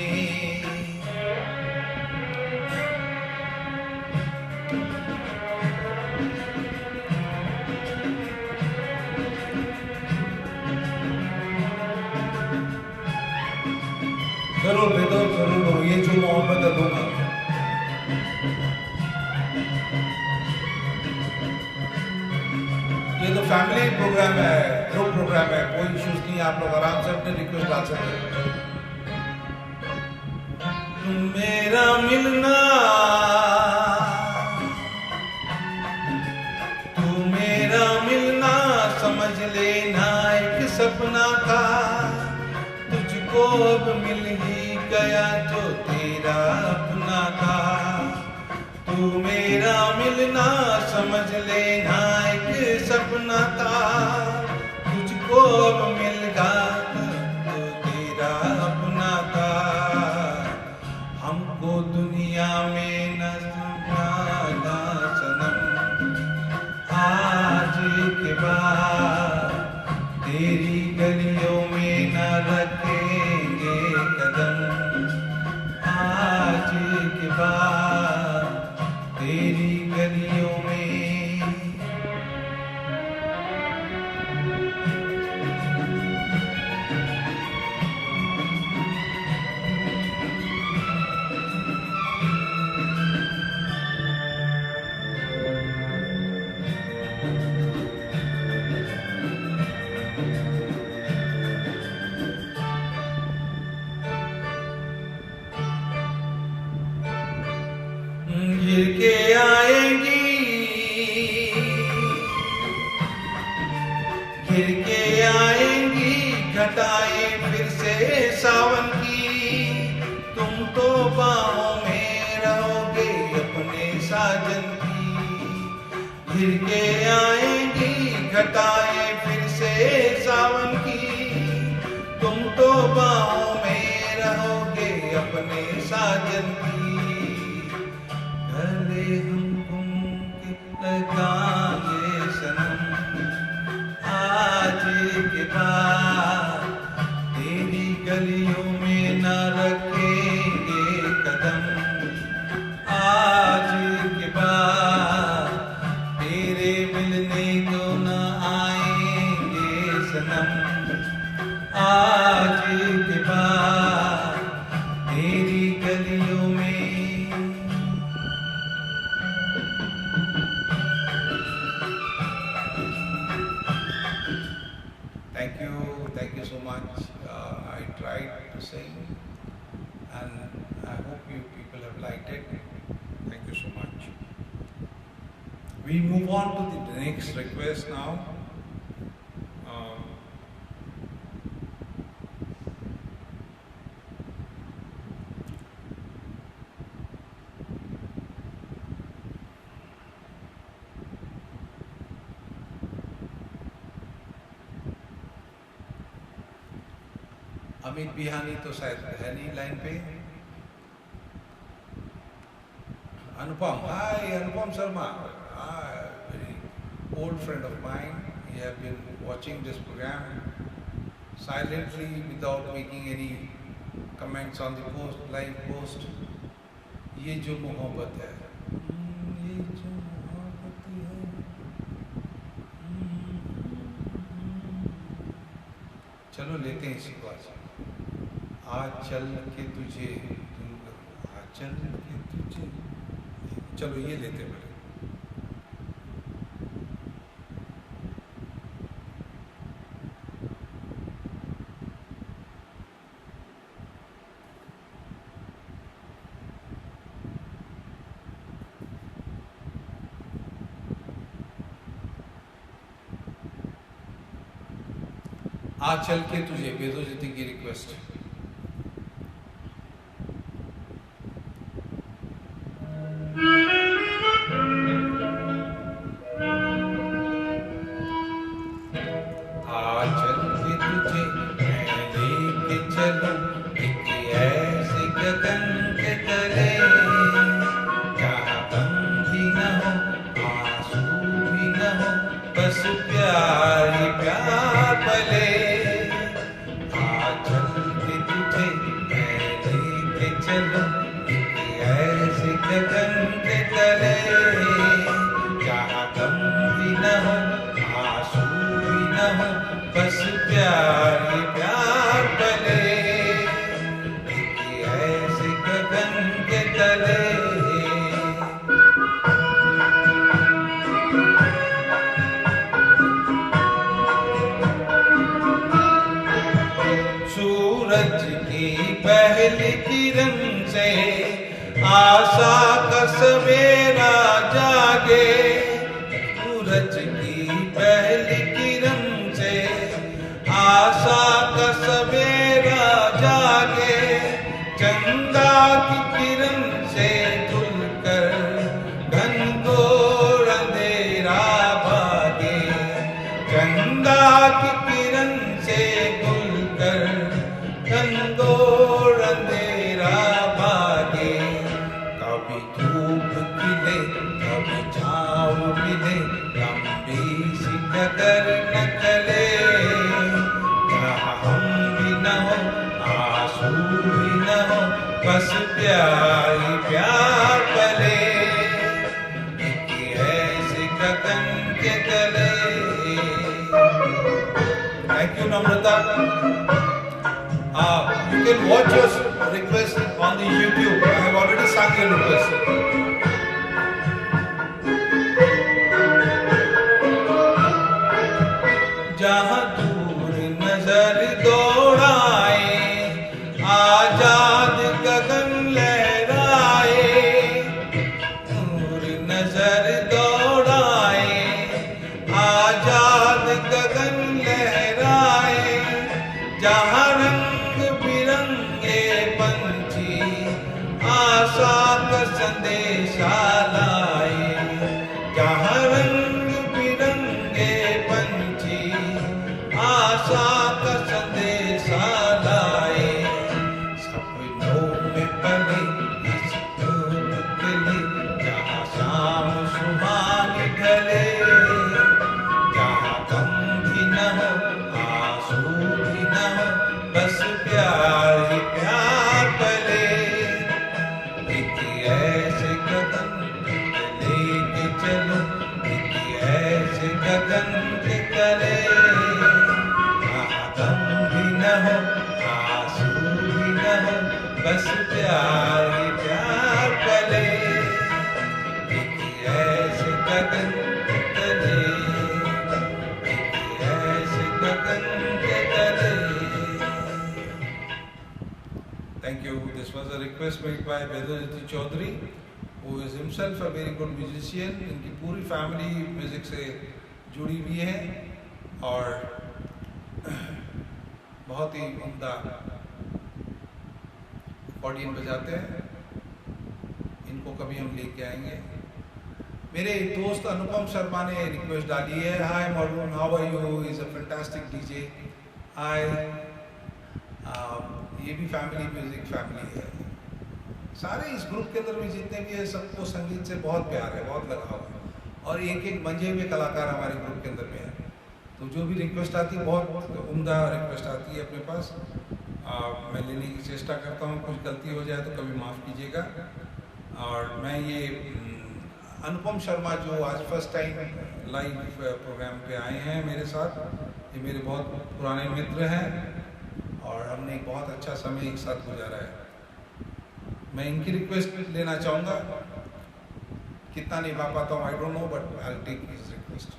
जरूर दे दो, जरूर दो. ये जो मोहब्बत है दूंगा. ये तो फैमिली प्रोग्राम है, ग्रुप प्रोग्राम है. कोई इश्यूज नहीं. आप लोग आराम से अपने रिक्वेस्ट डाल सकते हैं. मेरा मिलना तू मेरा मिलना समझ लेना एक सपना था. तुझको अब मिल ही गया जो तेरा अपना था. तू मेरा मिलना समझ लेना एक सपना था. तुझको अब मिल गया जो तेरा अपना था. हमको दुनिया में न सुनाना सनम आज के बाद. तेरी गलियों में न रखेंगे कदम आज के बाद. तेरी गलियों में गिर के आएंगी, गिर के आएंगी घटाएं फिर से सावन की. तुम तो बाहों में रहोगे अपने साजन की. गिर के आएंगी घटाएं फिर से सावन की. तुम तो बाहों में रहोगे अपने साजन की. भले हम घूम के लगाएंगे सनम आज के बाद. तेरी We move on to the next request now. Amit बिहानी तो शायद है नहीं लाइन पे. Anupam, hi Anupam Sharma, very old friend of mine. He have been watching this program silently without making any comments on the post, live post. ये जो मोहब्बत है, ये जो मोहब्बत है. चलो लेते हैं इसी को आज चल के तुझे, आज चल के तुझे. चलो ये लेते हैं. आज चल के तुझे, बेदोजती की रिक्वेस्ट. सूरज की पहली किरण से आशा का सवेरा जागे. सूरज की पहली किरण से आशा का सवेरा जागे. चंदा की किरण से खुलकर घनघोर अंधेरा भागे. चंदा की किरण से खुलकर घनघोर अंधेरा भागे. कभी धूप खिले, कभी छाँव मिले, लंबी सी डगर न चले. जहाँ हम भी न हो, आंसू भी न हो, बस प्यार ही प्यार पले. एक ऐसे गगन के तले. Thank you, Namrata. You can watch your request on the YouTube. I have already sung your request. जहाँ दूर नजर दौड़ाए, आजाद गगन लहराए. दूर नजर दौड़ाए, आजाद गगन लहराए. जहाँ रंग बिरंगे पंछी आशा का संदेशा लाए. जहाँ रंग बिरंगे पंछी आशा का संदेशा लाए. सपनों में पले निकले, जहाँ शाम सुहानी ढले. जहाँ गम भी न हो, आंसू भी न हो, बस प्यार ही प्यार पले. एक ऐसे गगन लेके चलो, एक ऐसे गगन के तले. जहाँ गम भी न हो, आंसू भी न हो, बस प्यार ही प्यार पले. एक ऐसे गगन के तले, एक ऐसे गगन के तले. Thank you. This was a request made by Bedojati Chaudhary, who is himself a very good musician. इनकी पूरी फैमिली म्यूज़िक से जुड़ी हुई है और बहुत ही उम्दा ऑडियन बजाते हैं। इनको कभी हम लेके आएंगे। मेरे दोस्त अनुपम शर्मा ने रिक्वेस्ट डाली है, hi modern, how are you, is a fantastic DJ. Hi, ये भी फैमिली म्यूजिक फैमिली है। सारे इस ग्रुप के अंदर में जितने भी है सबको संगीत से बहुत प्यार है, बहुत लगाव है और एक एक मंजे हुए कलाकार हमारे ग्रुप के अंदर में है। तो जो भी रिक्वेस्ट आती है बहुत उम्दा रिक्वेस्ट आती है अपने पास, मैं लेने की चेष्टा करता हूँ। कुछ गलती हो जाए तो कभी माफ़ कीजिएगा। और मैं ये अनुपम शर्मा जो आज फर्स्ट टाइम लाइव प्रोग्राम पे आए हैं मेरे साथ, ये मेरे बहुत पुराने मित्र हैं और हमने एक बहुत अच्छा समय एक साथ गुजारा है। मैं इनकी रिक्वेस्ट लेना चाहूँगा, कितना निभा पाता हूँ I don't know, but I will take his request.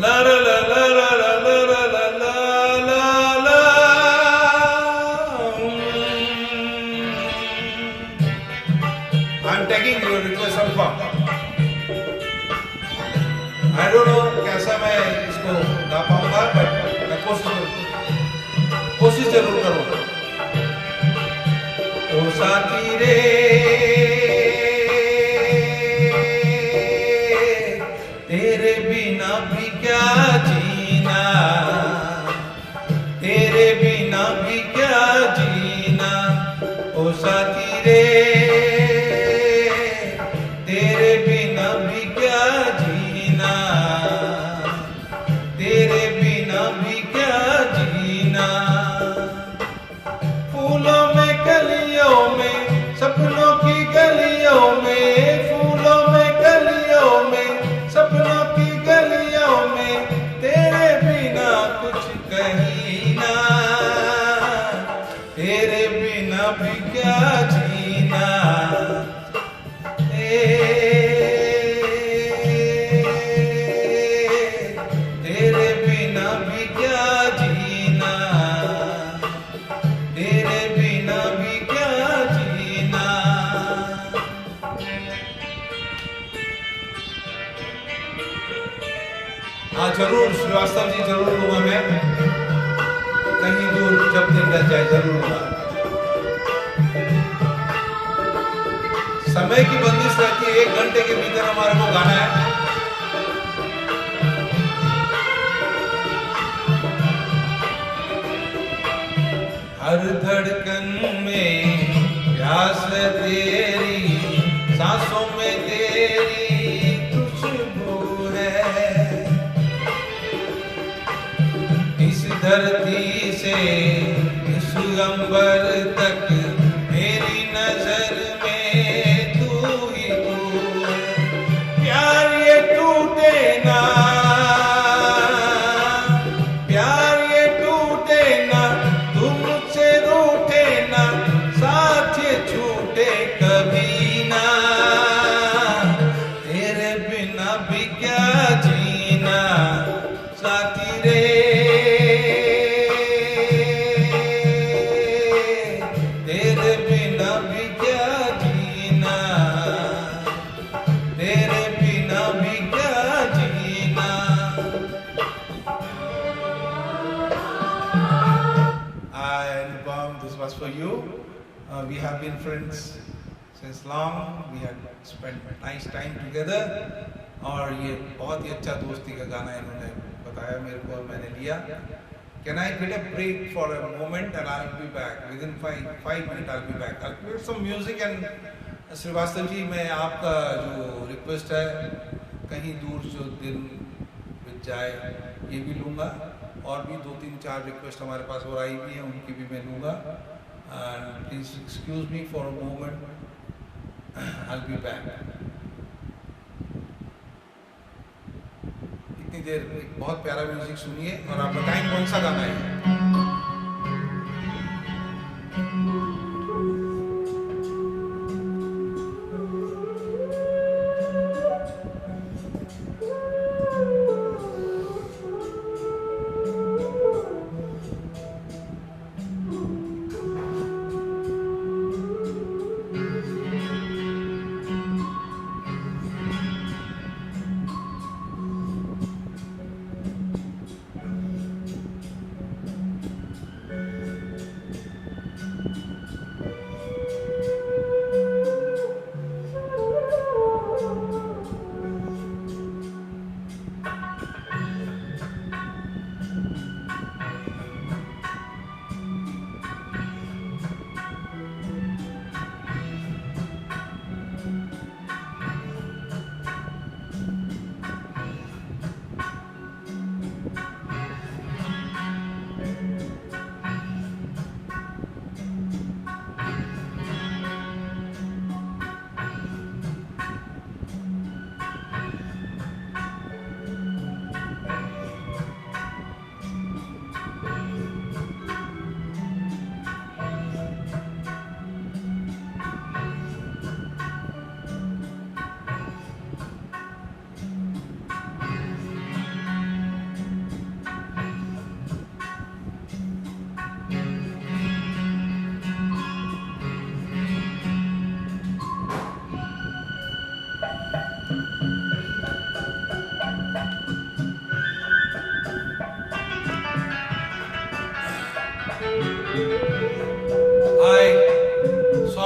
La la la la la la la la la la la. I'm taking your request alpha. I don't know कैसा मैं इसको गा पाऊंगा, बट मैं कोशिश जरूर करूंगा। ओ साथी रे तेरे बिना भी क्या जीना, तेरे बिना भी क्या जीना। ओ साथी रे तेरे बिना भी क्या जीना, तेरे बिना भी क्या जीना। फूलों में कलियों में, सपनों की गलियों में, फूलों में गलियों में, सपनों की गलियों में, तेरे बिना कुछ कहीं ना, तेरे बिना भी क्या जीना। तेरे बिना भी क्या जीना, तेरे बिना भी क्या जीना। हाँ जरूर श्रीवास्तव जी, जरूर लूंगा मैं, कहीं दूर जब दिन ढल जाए जरूर लूंगा। समय की बंदिश रहती है, 1 घंटे के भीतर हमारे को गाना है। हर धड़कन में प्यास तेरी, सांसों में तेरी खुशबू है। इस धरती से इस अंबर तक मेरी नजर में तू ही तू है। प्यार ये टूटे ना, प्यार ये टूटे ना, तू मुझसे रूठे ना, साथ ये छूटे कभी ना। तेरे बिना भी क्या जीना, साथी रे तेरे बिना भी क्या जीना, तेरे बिना भी क्या जीना। Anupam, this was for you. We have been friends since long. We had spent nice time together. और ये बहुत ही अच्छा दोस्ती का गाना इन्होंने बताया मेरे को और मैंने लिया। Can I get a break for a moment and I'll be back within 5 minutes. I'll be back. I'll play some music and Srivastava ji, मैं आपका जो रिक्वेस्ट है कहीं दूर जो दिन बीत जाए ये भी लूँगा, और भी 2-3-4 रिक्वेस्ट हमारे पास और आई भी हैं, उनकी भी मैं लूँगा। And please excuse me for a moment, I'll be back. इतनी देर एक बहुत प्यारा म्यूजिक सुनिए और आप बताएं कौन सा गाना है।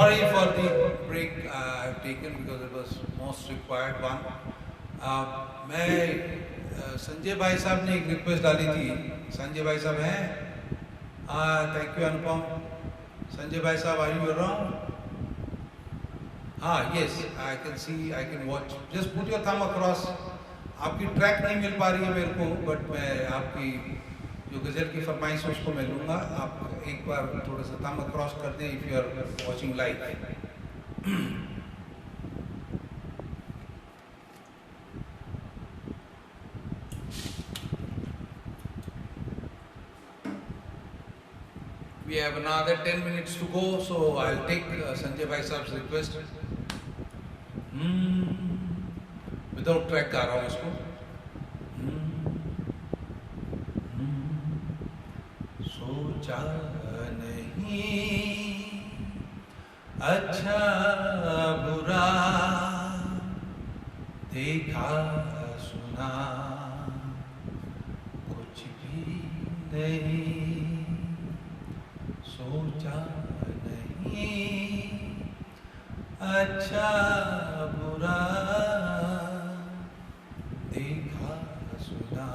sorry for the break I've taken because it was most required one. मैं संजय भाई साहब ने एक रिक्वेस्ट डाली थी. संजय भाई साहब हैं? थैंक यू अनुपम. संजय भाई साहब, आर यू अराउंड? हाँ, yes, I can see, I can watch. Just put your thumb across. आपकी ट्रैक नहीं मिल पा रही है मेरे को, बट मैं आपकी जो गजल की फरमाइश है उसको मैं लूँगा. आप एक बार थोड़ा सा थंब अक्रॉस कर दें if you are watching live. We have another 10 minutes to go, so I'll take Sanjay Bhai Saab's request. Without track गा रहा हूँ इसको. सोचा नहीं अच्छा बुरा, देखा सुना कुछ भी नहीं. सोचा नहीं अच्छा बुरा, देखा सुना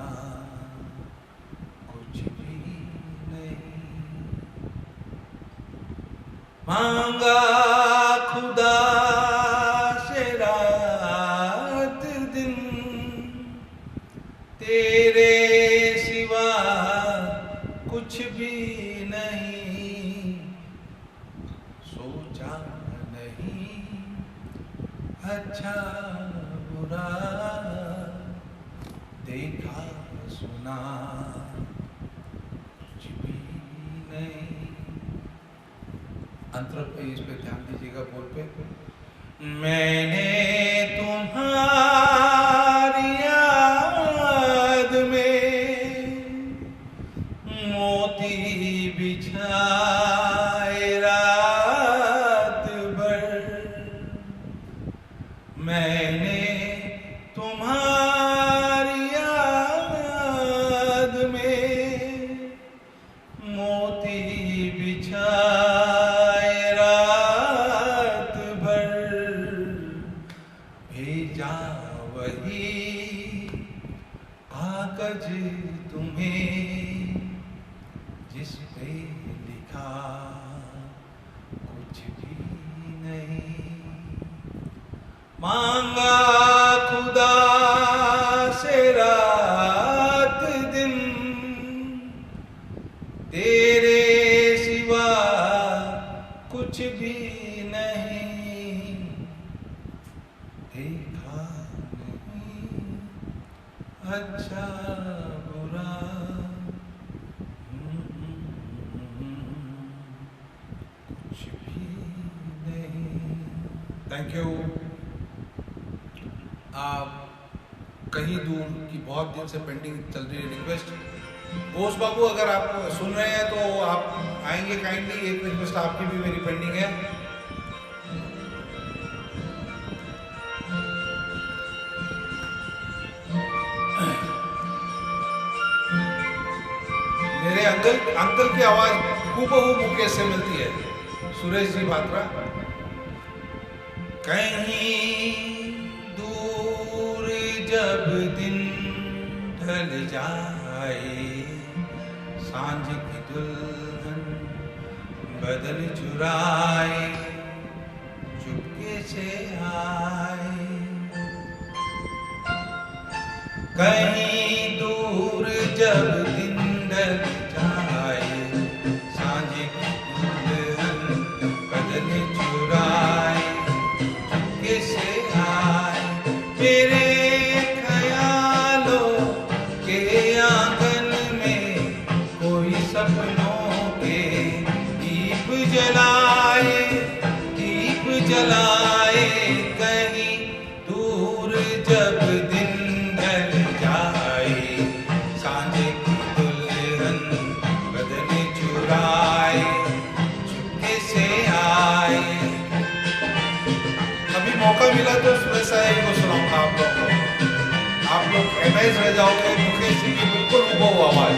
कुछ भी नहीं. मांगा खुदा से रात दिन, तेरे सिवा कुछ भी नहीं. सोचा नहीं अच्छा बुरा, देखा सुना कुछ भी नहीं. अंतर पे इस पे ध्यान दीजिएगा बोल पे. मैंने तुम्हारी याद में मोती बिछाए रात भर. मैंने तुम्हारी याद में मोती बिछाए रात भर. भेजा वही कागज तुम्हें जिस पे लिखा कुछ भी नहीं. मांगा खुदा से रात दिन, तेरे सिवा कुछ भी नहीं. देखा नहीं अच्छा बुरा, कुछ भी नहीं. Thank you. कहीं दूर की बहुत दिन से पेंडिंग चल रही है रिक्वेस्ट. घोष बाबू, अगर आप सुन रहे हैं तो आप आएंगे काइंडली. एक रिक्वेस्ट आपकी भी मेरी पेंडिंग है. मेरे अंकल की आवाज हूबहू मुकेश से मिलती है. सुरेश जी भात्रा. कहीं दूर जब दिन ढल जाए, सांझ की दुल्हन बदल चुराए चुपके से आए. कहीं दूर जब दिन ढल जाए, सांझ की दुल्हन बदल चुराए चुपके से आए. मेरे ख्यालों के आंगन में कोई सपनों के दीप जलाए, दीप जलाए. कहीं दूर जब दिन ढल जाए, सांझ की दुल्हन बदल चुराए चुपके से आए. अभी मौका मिला तो वैसा ही को सुनाऊंगा आप लोगों को. आप लोग अमेज रह जाओगे. मुकेश जी की बिल्कुल हूबहू आवाज.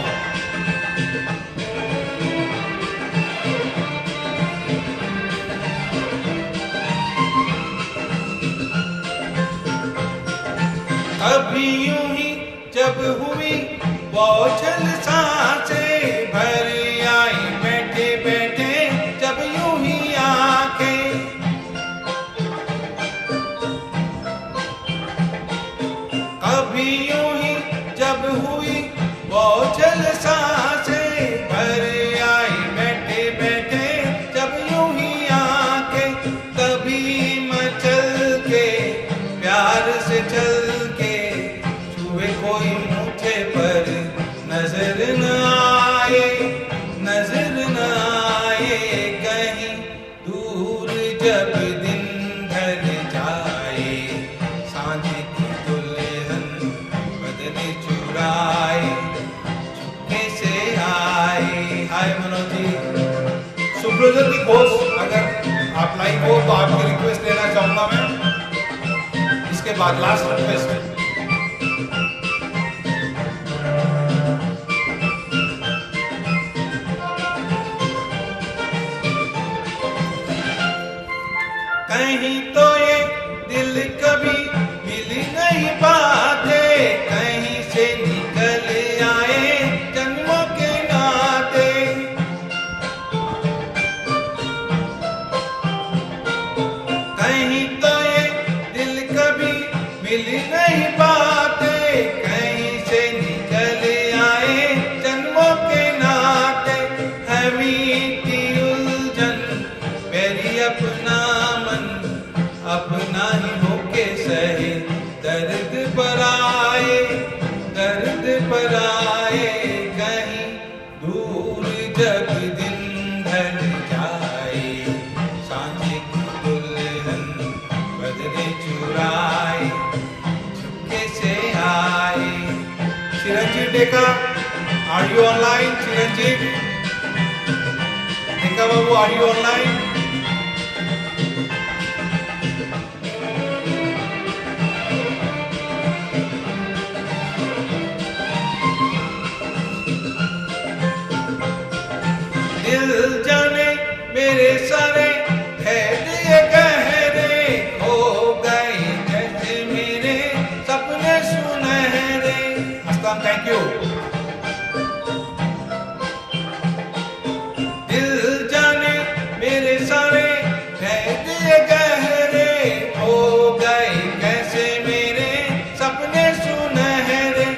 कभी यूं ही जब हुई बोझल सांसें भर आई बैठे बैठे जब यूं ही आंखें। कभी यूं ही जब हुई बोझल सांसें भर आई बैठे बैठे जब यूं ही आंखें। कभी मचल के प्यार से चल के छुए कोई मुझे पर नजर न आए, नजर न आए कहीं दूर जब दिन ढल जाए। सांझ की दुल्हन बदले चुराए चुपके से आए। हाय मनोज जी, सुब्रजोति घोष, अगर आप लाइव हो तो आपकी रिक्वेस्ट लेना चाहूंगा मैं। इसके बाद लास्ट रिक्वेस्ट। कहीं तो ये दिल कभी मिल नहीं पाते, कहीं से निकल आए जन्मों के नाते। कहीं तो ये दिल कभी मिल नहीं पाते, कहीं से निकल आए जन्मों के नाते। है मीठी उलझन मेरी अपना मन अपना ही होके सहे, दर्द पर आए, दर्द पर आए कहीं दूर जब दिन ढल जाए। सांझ की दुल्हन बदले चुराए चुपके से आए। Chiranjeev Deka, are you online? Chiranjeev Deka babu, are you online? दिल जाने मेरे सारे भेद ये गहरे हो गए जैसे मेरे सपने सुनहरे। अस्सलाम, थैंक यू। दिल जाने मेरे सारे भेद ये गहरे हो गए कैसे मेरे सपने सुनहरे।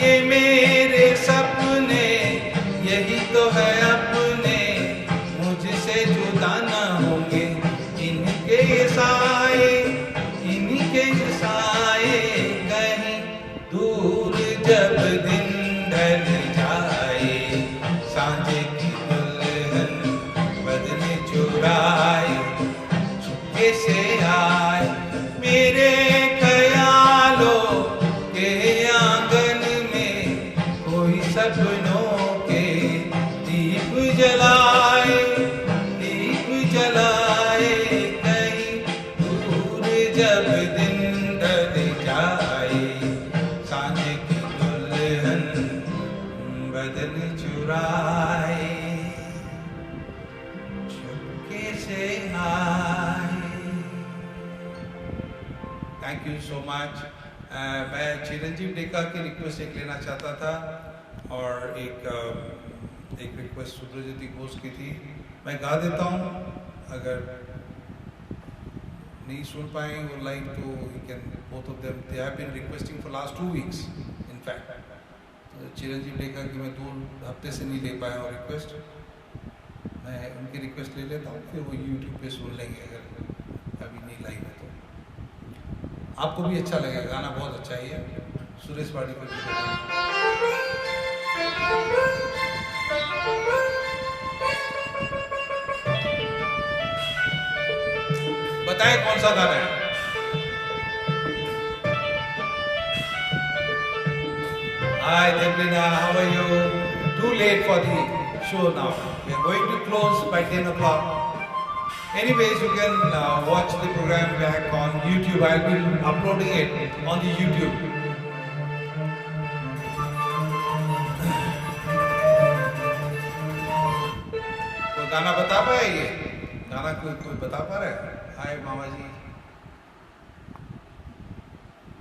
ये मेरे सपने यही तो है अपने, मुझसे जुदा ना होंगे इनके साए, इनके साए कहीं दूर जब दिन ढल जाए। सांझ की दुल्हन बदले चुराए चुपके से आए। मेरे ख्यालों के आंगन में कोई सपनों के दीप जलाए, दीप जलाए कहीं दूर जब दिन ढल जाए। सांझ की दुल्हन बदल चुराए चुपके से आए। Thank you so much. मैं चिरंजीव डेका की रिक्वेस्ट एक लेना चाहता था और एक रिक्वेस्ट सुब्रजोति घोष की थी। मैं गा देता हूँ, अगर नहीं सुन पाए वो लाइव तो you can both of them, they have been requesting for last 2 weeks in fact. तो चिरंजीव डेका की मैं 2 हफ्ते से नहीं ले पाया हूँ रिक्वेस्ट। मैं उनकी रिक्वेस्ट ले लेता हूँ, फिर वो यूट्यूब पे सुन लेंगे अगर अभी नहीं लाइव है तो। आपको भी अच्छा लगेगा, गाना बहुत अच्छा ही है। सुरेश वाडीकर जी बताएं कौन सा गाना है। Hi Deblina, how are you? Too late for the show now. We are going to close by 10 o'clock. Anyways, you can watch the program back on YouTube. I'll be uploading it on the YouTube. कोई गाना बता पाए? ये गाना कोई बता पा रहा है? हाय मामा जी,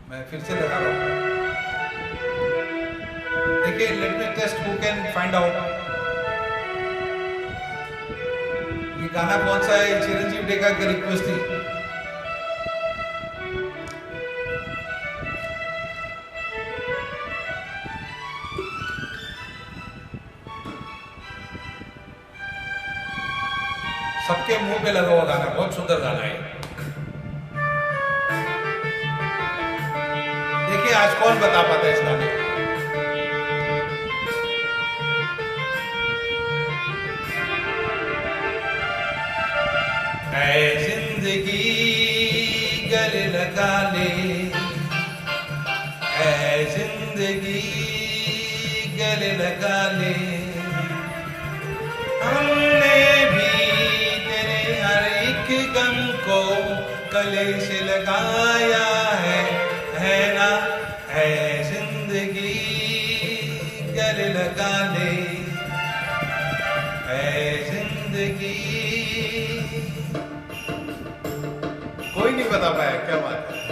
मैं फिर से लगा रहा हूँ। देखिए, let me test who can find out ये गाना कौन सा है। चिरंजीव डेका की रिक्वेस्ट थी। सबके मुंह पे लगा हुआ गाना, बहुत सुंदर गाना है। देखिए आज कौन बता पाता है इस गाने को। ऐ जिंदगी गले लगा ले, ऐ जिंदगी गले लगा ले, हमने भी तेरे हर एक गम को गले से लगाया है ना। ऐ जिंदगी गले लगा ले, ऐ जिंदगी। कोई नहीं बता पाया, क्या बात है।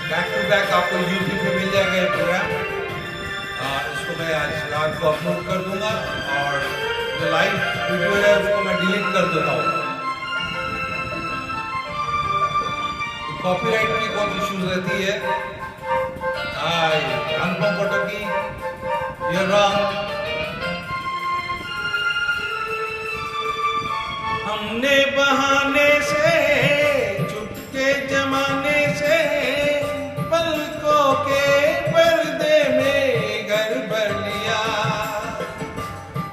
बैक टू बैक आपको यूट्यूब पे मिल जाएगा ये प्रोग्राम। इसको मैं आज रात को अपलोड कर दूंगा और जो लाइव वीडियो है उसको मैं डिलीट कर देता हूँ। कॉपीराइट की बहुत इश्यूज रहती है। अनुपम पटोकी, you're wrong। हमने बहाने से चुपके जमाने से पलकों के पर्दे में घर भर लिया।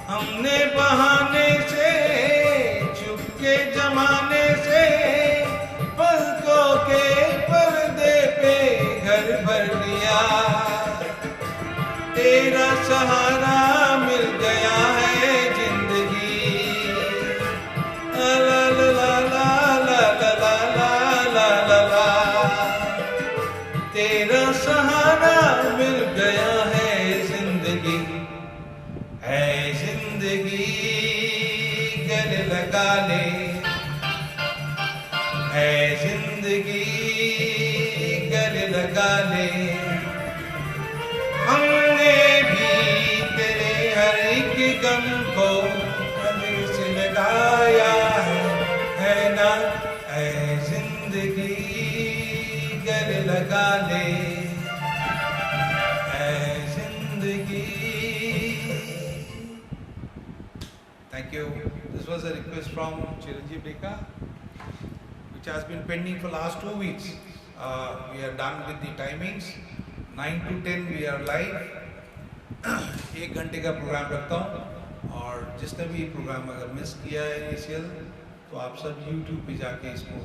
हमने बहाने से चुपके जमाने से पलकों के पर्दे पे घर भर लिया। तेरा सहारा मिल गया है जिंदगी। ला ला ला ला ला ला ला ला ला। तेरा सहारा मिल गया है जिंदगी। है जिंदगी गले लगा ले, है जिंदगी गले लगा ले, हमने भी तेरे हर एक गम को गले से लगाया है ना। ऐ जिंदगी गले लगा ले, ऐ जिंदगी। Thank you. This was a request from Chiranjeev Deka, which has been pending for last 2 weeks. We are done with the timings. 9 to 10 we are live. 1 घंटे का प्रोग्राम रखता हूँ और जिसने भी प्रोग्राम अगर मिस किया है इनिशियल तो आप सब YouTube पे जाके इसको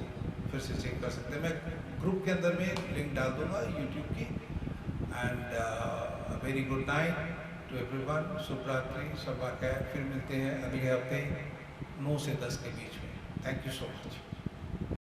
फिर से चेक कर सकते हैं। मैं ग्रुप के अंदर में लिंक डाल दूंगा YouTube की। And very good night to everyone. शुभ रात्रि, सबका खैर। फिर मिलते हैं अगले हफ्ते 9 से 10 के बीच में। Thank you so much.